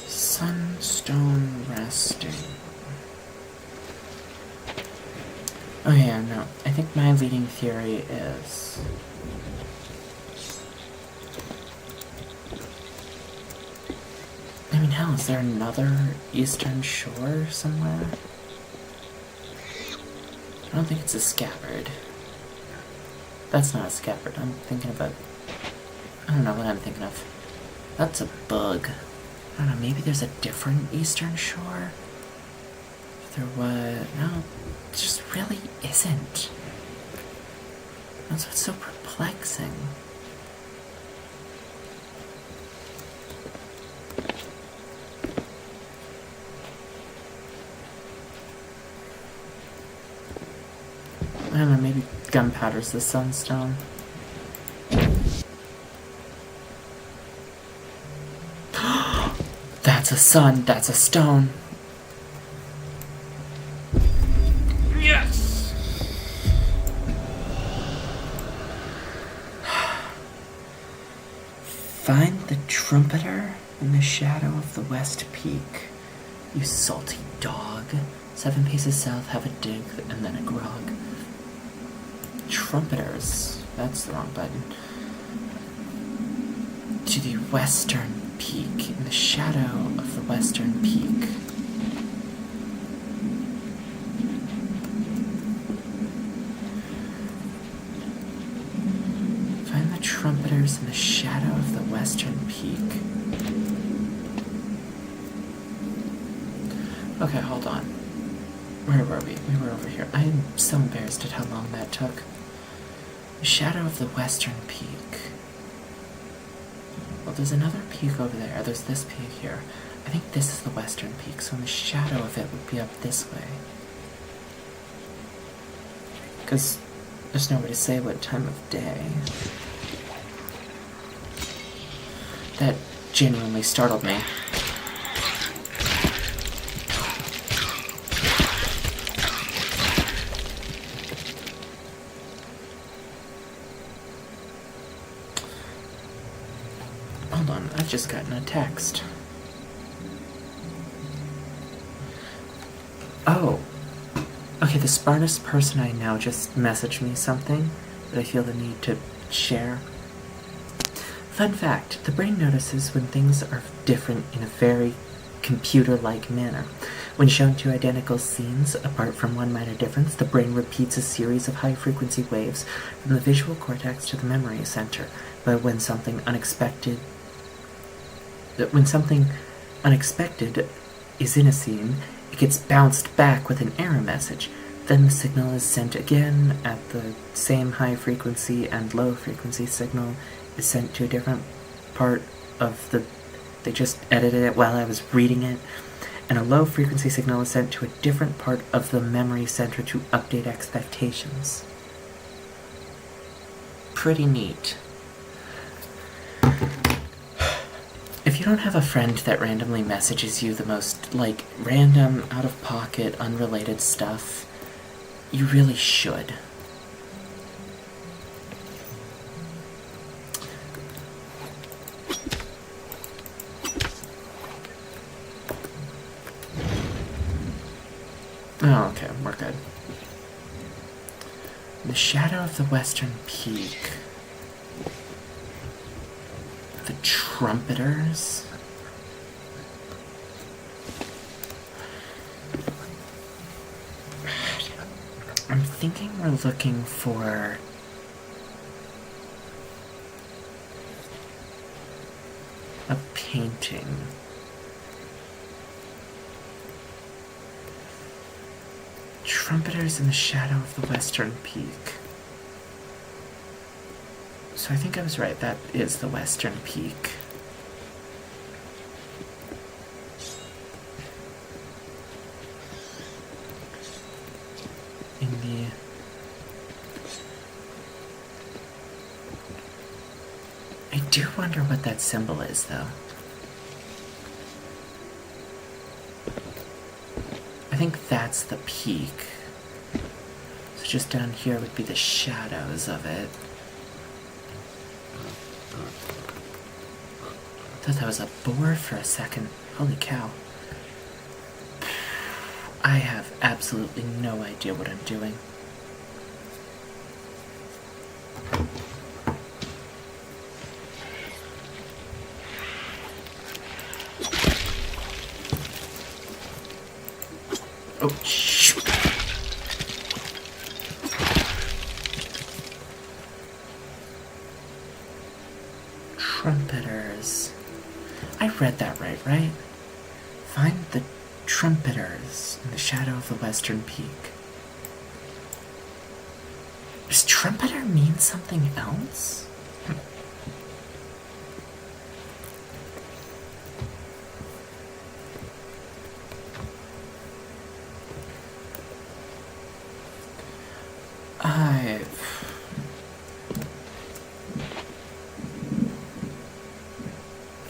Sunstone resting. Oh yeah, no. I think my leading theory is... I mean, hell, is there another Eastern Shore somewhere? I don't think it's a scabbard. That's not a scabbard. I'm thinking about... I don't know what I'm thinking of. That's a bug. I don't know, maybe there's a different Eastern Shore? If there was... No, there just really isn't. That's what's so perplexing. I don't know, maybe gunpowder's the sunstone. That's a sun, that's a stone. Yes! Find the trumpeter in the shadow of the West Peak. You salty dog. 7 paces south, have a dig, and then a grog. Trumpeters. That's the wrong button. To the western peak, in the shadow of the western peak. Find the trumpeters in the shadow of the western peak. Okay, hold on. Where were we? We were over here. I am so embarrassed at how long that took. The shadow of the western peak. Well, there's another peak over there. There's this peak here. I think this is the western peak, so the shadow of it would be up this way. Because there's no way to say what time of day. That genuinely startled me. on, I've just gotten a text. Oh. Okay, the smartest person I know just messaged me something that I feel the need to share. Fun fact, the brain notices when things are different in a very computer-like manner. When shown two identical scenes apart from one minor difference, the brain repeats a series of high-frequency waves from the visual cortex to the memory center. But when something unexpected is in a scene, it gets bounced back with an error message. Then the signal is sent again at the same high frequency, and low frequency signal is sent to a different part of the... They just edited it while I was reading it. And a low frequency signal is sent to a different part of the memory center to update expectations. Pretty neat. If you don't have a friend that randomly messages you the most, like, random, out-of-pocket, unrelated stuff, you really should. Oh, okay, we're good. The shadow of the western peak. The trumpeters. I'm thinking we're looking for a painting. Trumpeters in the shadow of the western peak. So I think I was right, that is the western peak. In the... I do wonder what that symbol is, though. I think that's the peak. So just down here would be the shadows of it. Thought that was a boar for a second. Holy cow. I have absolutely no idea what I'm doing. Oh, shoot. Trumpeters. I read that right? Find the trumpeters in the shadow of the western peak. Does trumpeter mean something else?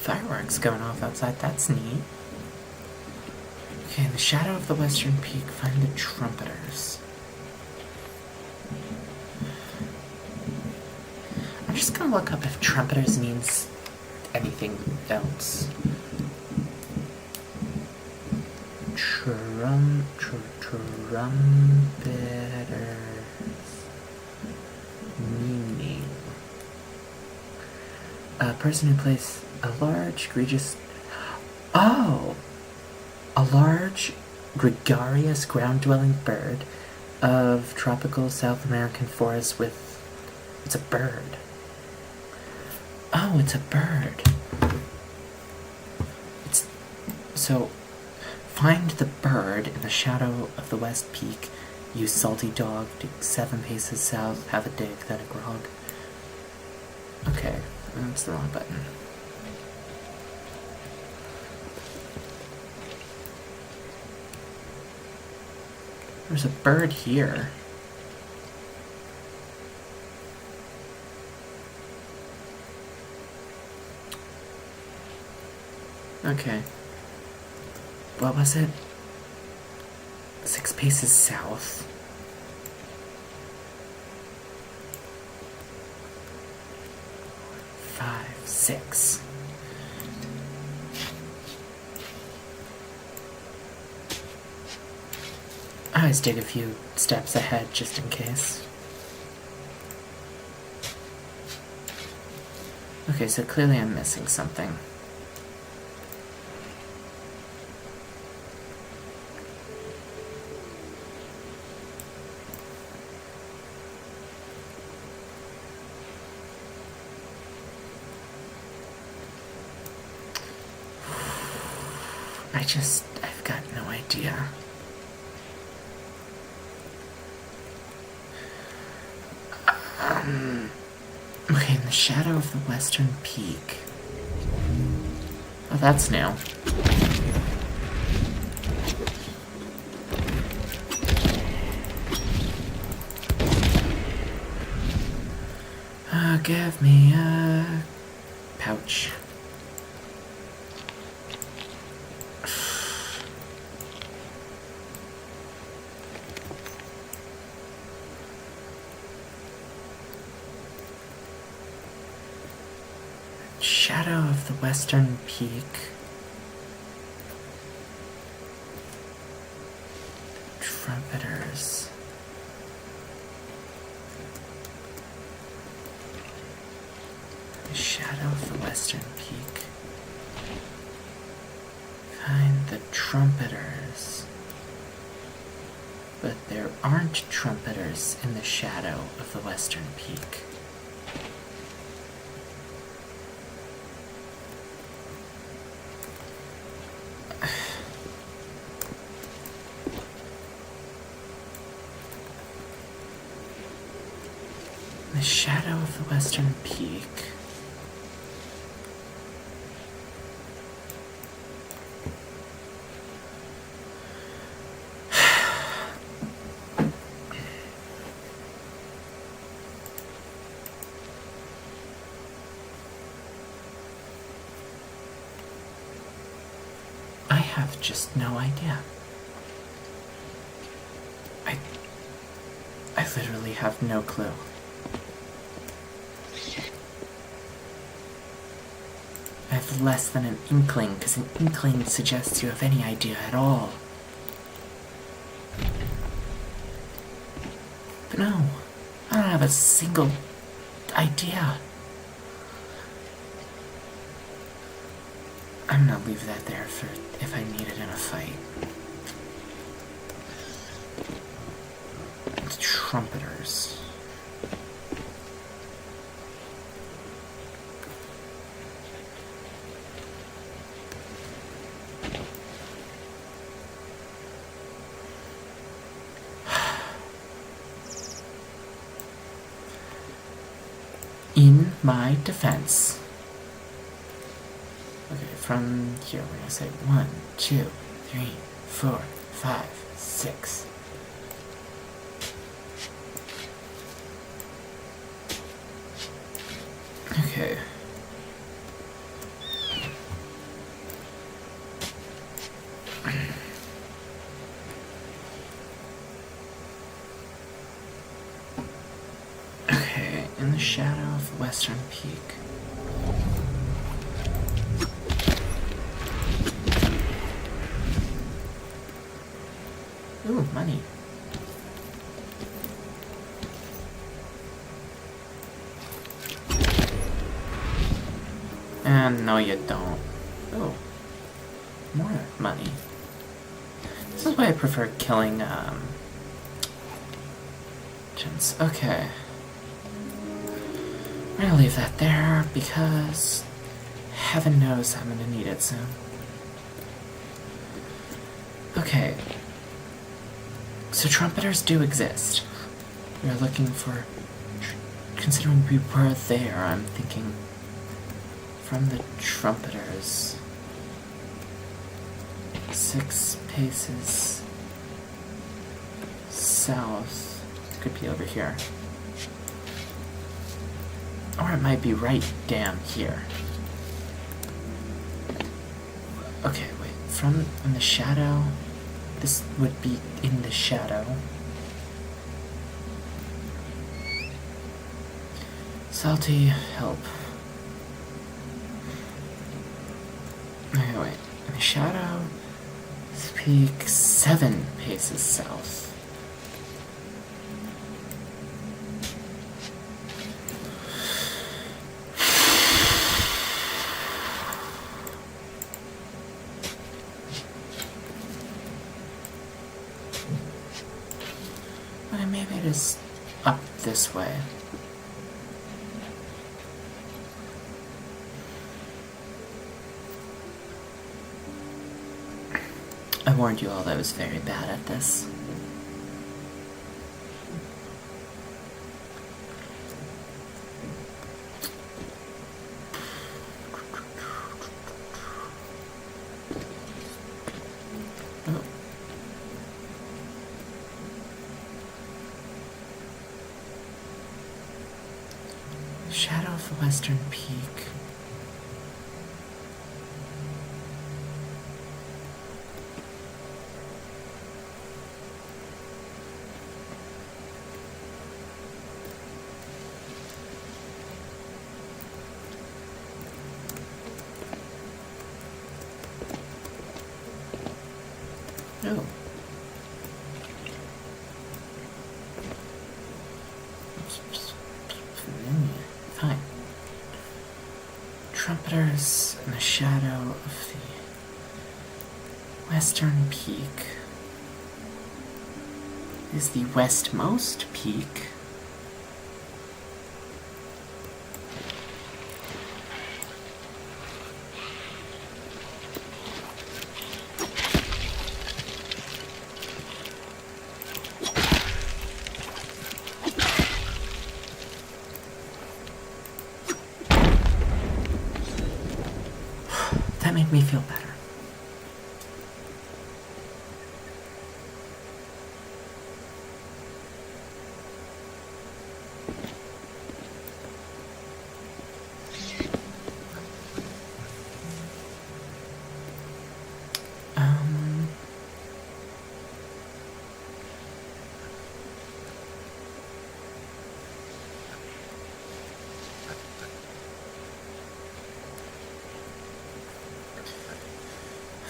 Fireworks going off outside, that's neat. Okay, in the shadow of the western peak, find the trumpeters. I'm just gonna look up if trumpeters means anything else. Trumpeters. Meaning. A person who plays a large, egregious... Oh! A large, gregarious, ground-dwelling bird of tropical South American forests with... It's a bird. Oh, it's a bird. It's... So, find the bird in the shadow of the west peak. Use salty dog, dig 7 paces south, have a dig, then a grog. Okay, that's the wrong button. There's a bird here. Okay. What was it? 6 paces south. Five, 6. I always dig a few steps ahead just in case. Okay, so clearly I'm missing something. I've got no idea. Okay, in the shadow of the western peak. Oh, that's new. Give me a pouch. Shadow of the western peak. Trumpeters. The shadow of the western peak. Find the trumpeters. But there aren't trumpeters in the shadow of the western peak. The shadow of the western peak. I have just no idea. I literally have no clue. I have less than an inkling, because an inkling suggests you have any idea at all. But no, I don't have a single idea. I'm gonna leave that there for if I need it in a fight. It's trumpeters. In my defense. Okay, from here we're gonna say 1, 2, 3, 4, 5, 6. Okay. Okay, in the shadow of the western peak. Ooh, money. And no, you don't. Oh, more money. This is why I prefer killing, gens. Okay. We're gonna leave that there because heaven knows I'm gonna need it soon. Okay. So trumpeters do exist. We're looking for... Considering we were there, I'm thinking... From the trumpeters... 6 paces... south... Could be over here. Or it might be right down here. Okay, wait. From in the shadow... This would be in the shadow. Salty, help. Okay, wait. In the shadow, speak 7 paces south. Okay, maybe it is up this way. I warned you all that I was very bad at this. Oh. Shadow of the Western Peak. Oh. Fine. Trumpeters in the shadow of the Western Peak. Is the westmost peak. That made me feel better.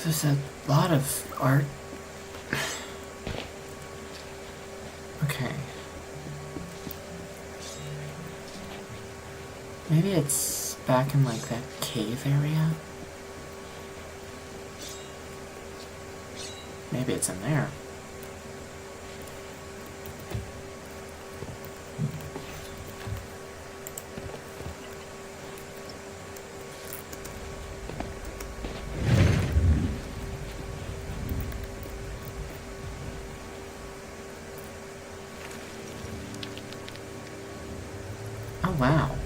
There's a lot of art. Okay. Maybe it's back in like that cave area. Maybe it's in there. Oh wow.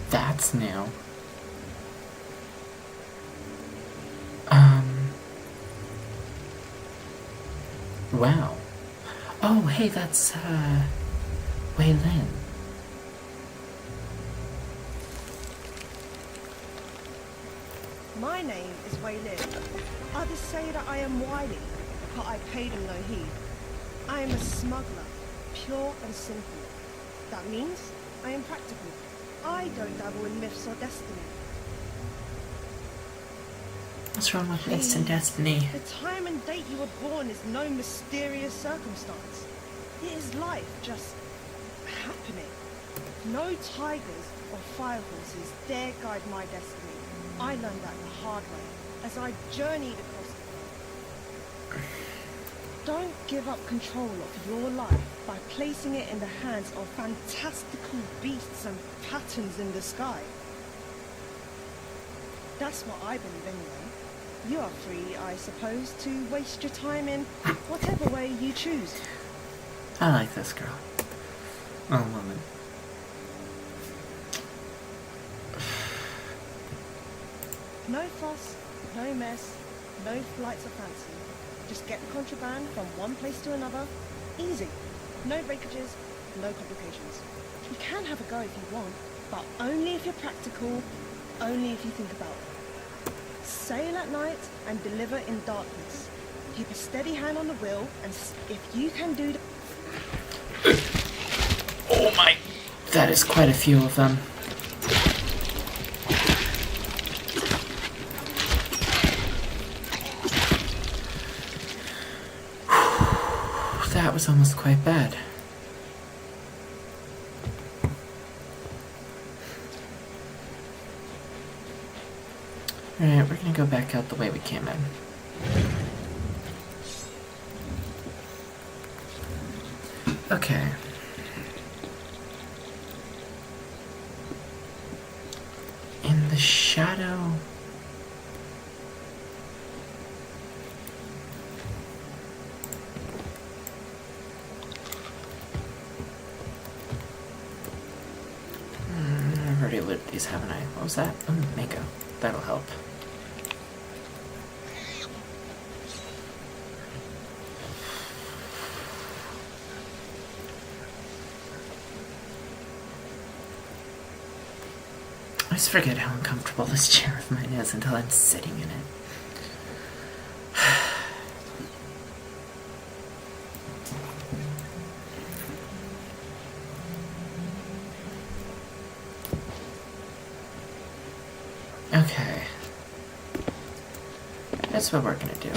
That's new. Wow. Oh, hey, that's, Wei Lin. My name is Wei Lin. Others say that I am wily, but I pay them no heed. I am a smuggler, pure and simple. That means I am practical. I don't dabble in myths or destiny. What's wrong with myths and destiny? The time and date you were born is no mysterious circumstance. It is life just happening. No tigers or fire horses dare guide my destiny. I learned that the hard way as I journeyed across the world. Don't give up control of your life by placing it in the hands of fantastical beasts and patterns in the sky. That's what I believe anyway. You are free, I suppose, to waste your time in whatever way you choose. I like this girl. Oh, woman. No fuss, no mess, no flights of fancy. Just get the contraband from one place to another. Easy. No breakages, no complications. You can have a go if you want, but only if you're practical, only if you think about it. Sail at night and deliver in darkness. Keep a steady hand on the wheel, and if you can do Oh my... That is quite a few of them. That was almost quite bad. Alright, we're gonna go back out the way we came in. Okay. In the shadow. I've already looted these, haven't I? What was that? Oh, Mako. That'll help. I always forget how uncomfortable this chair of mine is until I'm sitting in it. Okay. That's what we're gonna do.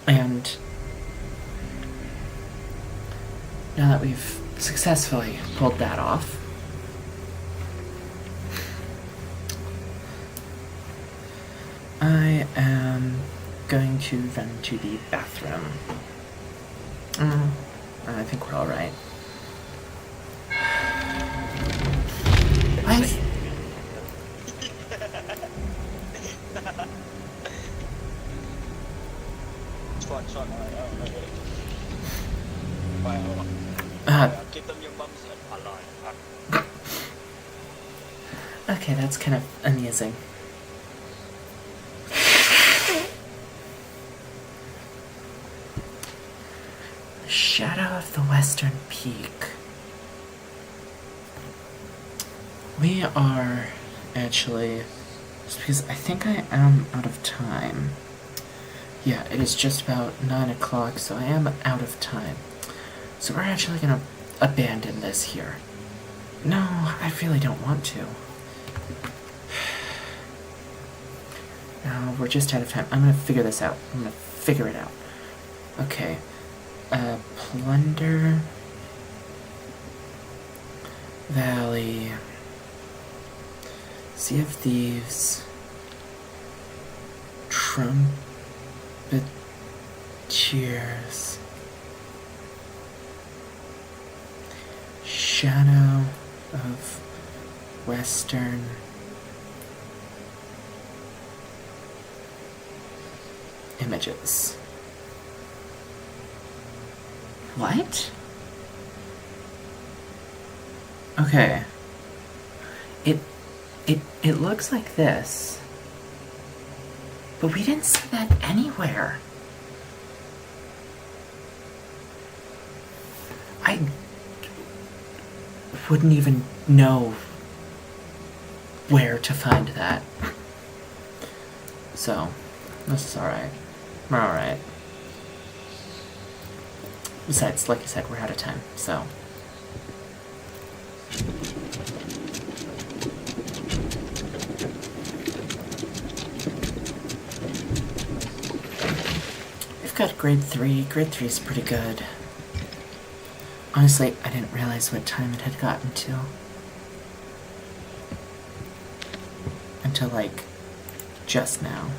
And now that we've successfully pulled that off, I am going to run to the bathroom. I think we're all right. What? Chọn cái tâm nhâm băm sẽ phản lại. Okay, that's kind of amusing. Shadow of the Western Peak. We are actually, just because I think I am out of time. Yeah, it is just about 9 o'clock, so I am out of time. So we're actually gonna abandon this here. No, I really don't want to. No, we're just out of time. I'm gonna figure this out. I'm gonna figure it out. Okay. Plunder Valley, Sea of Thieves, Trumpeteers, Shadow of Western Images. What? Okay. It looks like this. But we didn't see that anywhere. I wouldn't even know where to find that. So, this is alright. We're alright. Besides, like I said, we're out of time, so. We've got grade 3. Grade 3 is pretty good. Honestly, I didn't realize what time it had gotten to. Until, like, just now.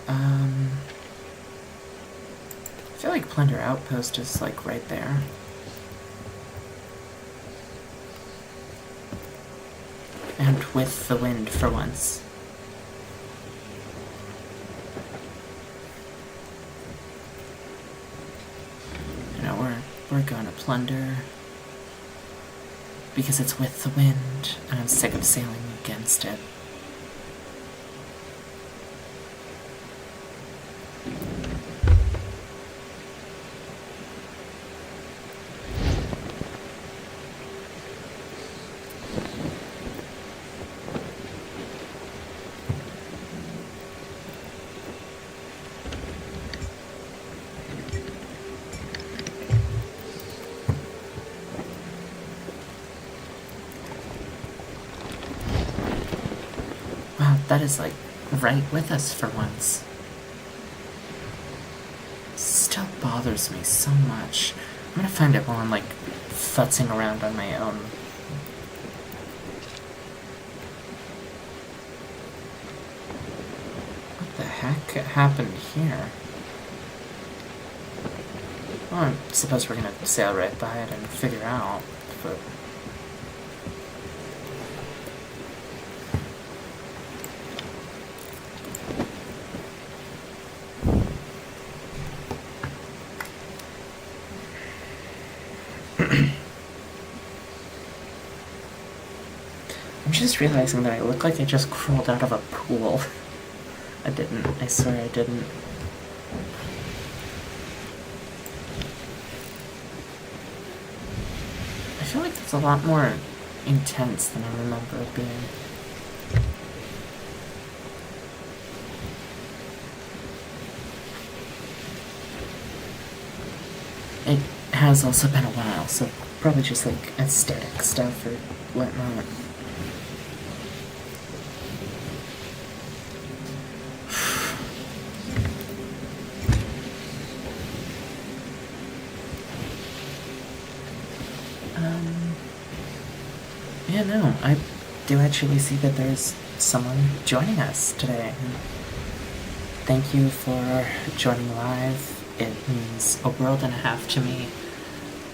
I feel like Plunder Outpost is, like, right there. And with the wind for once. You know, we're gonna plunder. Because it's with the wind, and I'm sick of sailing against it. Wow, that is like right with us for once. Still bothers me so much. I'm gonna find it while I'm like futzing around on my own. happened here? Well, I suppose we're gonna sail right by it and figure out, but... I'm just realizing that I look like I just crawled out of a pool. I didn't. I swear I didn't. I feel like that's a lot more intense than I remember it being. It has also been a while, so probably just like aesthetic stuff or whatnot. Yeah, no, I do actually see that there's someone joining us today. Thank you for joining live. It means a world and a half to me.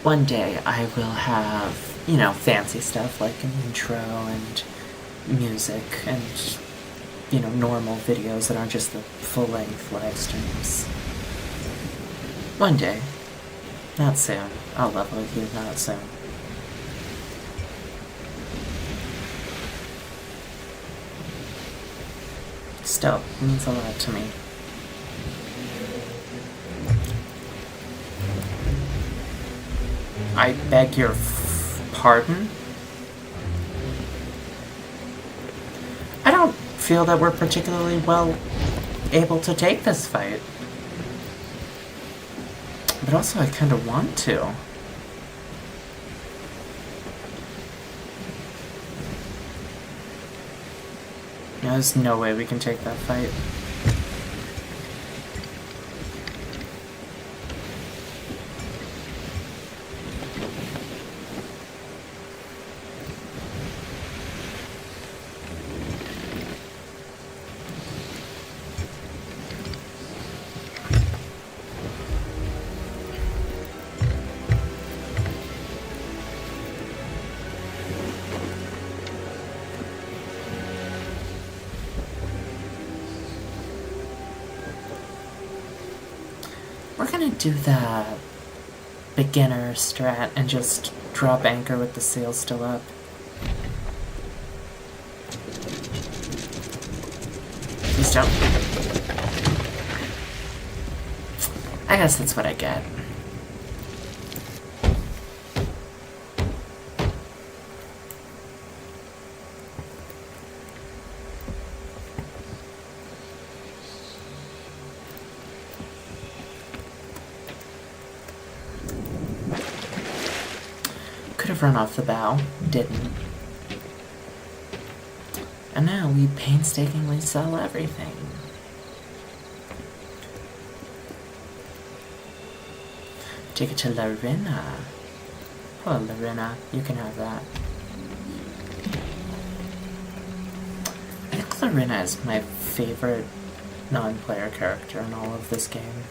One day I will have, you know, fancy stuff like an intro and music and, you know, normal videos that aren't just the full-length live streams. One day. Not soon. I'll level with you, not soon. Still, it means a lot to me. I beg your pardon? I don't feel that we're particularly well able to take this fight. But also I kind of want to. No, there's no way we can take that fight. We're gonna do the beginner strat and just drop anchor with the sails still up. Please don't. I guess that's what I get. Run off the bow, didn't. And now we painstakingly sell everything. Take it to Larina. Hello, Larina. You can have that. I think Larina is my favorite non-player character in all of this game.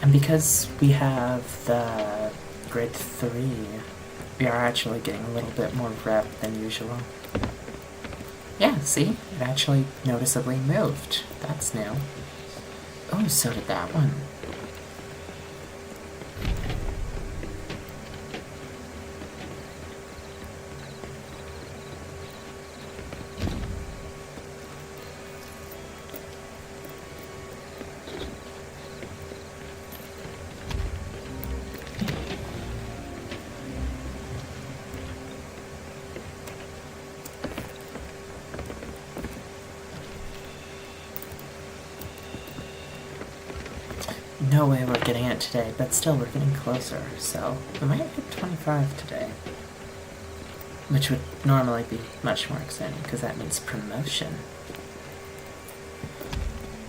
And because we have the grade 3, we are actually getting a little bit more rep than usual. Yeah, see? It actually noticeably moved. That's new. Oh, so did that one. No way we're getting it today, but still we're getting closer, so we might hit 25 today. Which would normally be much more exciting, because that means promotion.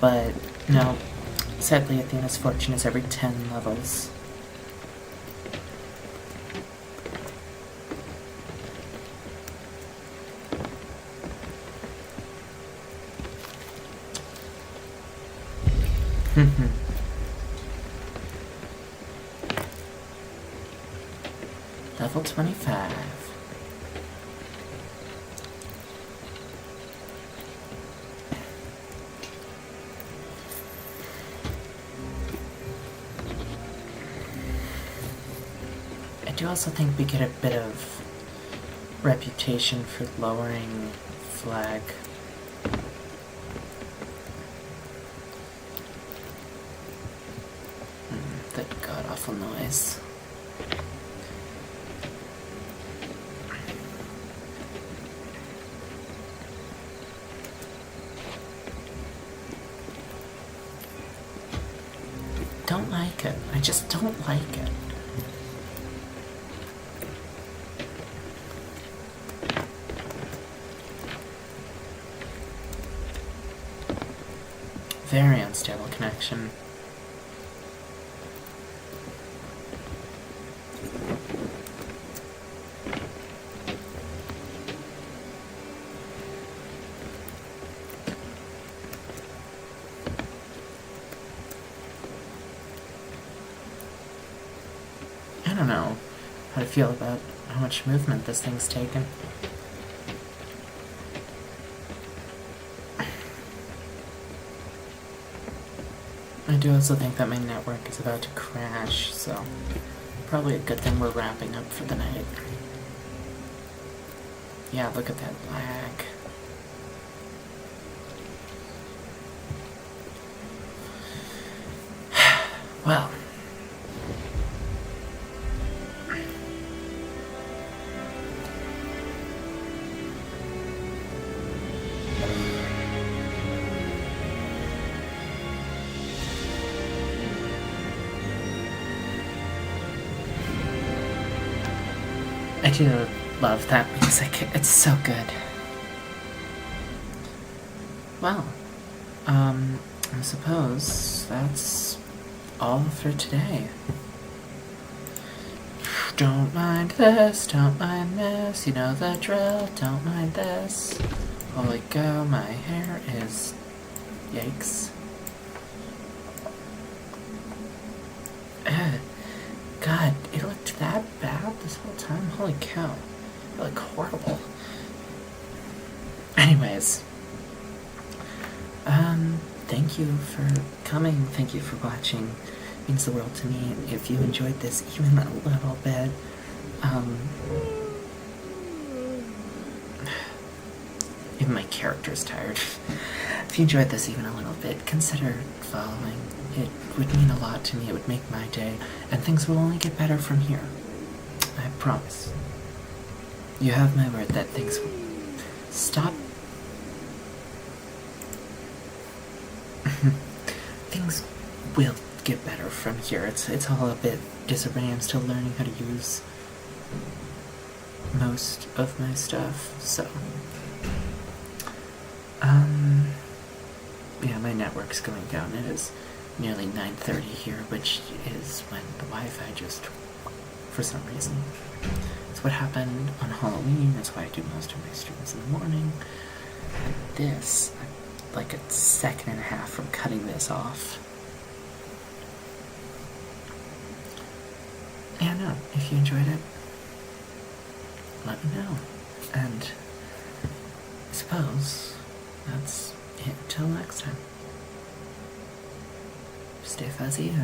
But, no. Sadly, Athena's fortune is every 10 levels. Level 25. I do also think we get a bit of reputation for lowering flag. That god-awful noise. Don't like it. I just don't like it. Very unstable connection. I don't know how to feel about how much movement this thing's taken. I do also think that my network is about to crash, so probably a good thing we're wrapping up for the night. Yeah, look at that lag. Well. I do love that music. It's so good. Well, I suppose that's all for today. Don't mind this, don't mind this, you know the drill, don't mind this. Holy cow, my hair is... yikes. God, it looked that bad this whole time? Holy cow. It looked horrible. Anyways. Thank you for coming. Thank you for watching. It means the world to me. If you enjoyed this even a little bit, even my character's tired. If you enjoyed this even a little bit, consider following. It would mean a lot to me. It would make my day, and things will only get better from here. I promise. You have my word that things will stop. Things will get better from here. It's all a bit disarray. I'm still learning how to use most of my stuff, so yeah, my network's going down. It is nearly 9:30 here, which is when the Wi-Fi just, for some reason. It's what happened on Halloween. That's why I do most of my streams in the morning. And this, I'm like a second and a half from cutting this off. Yeah, no, if you enjoyed it, let me know. And I suppose that's it until next time. Stay fuzzy and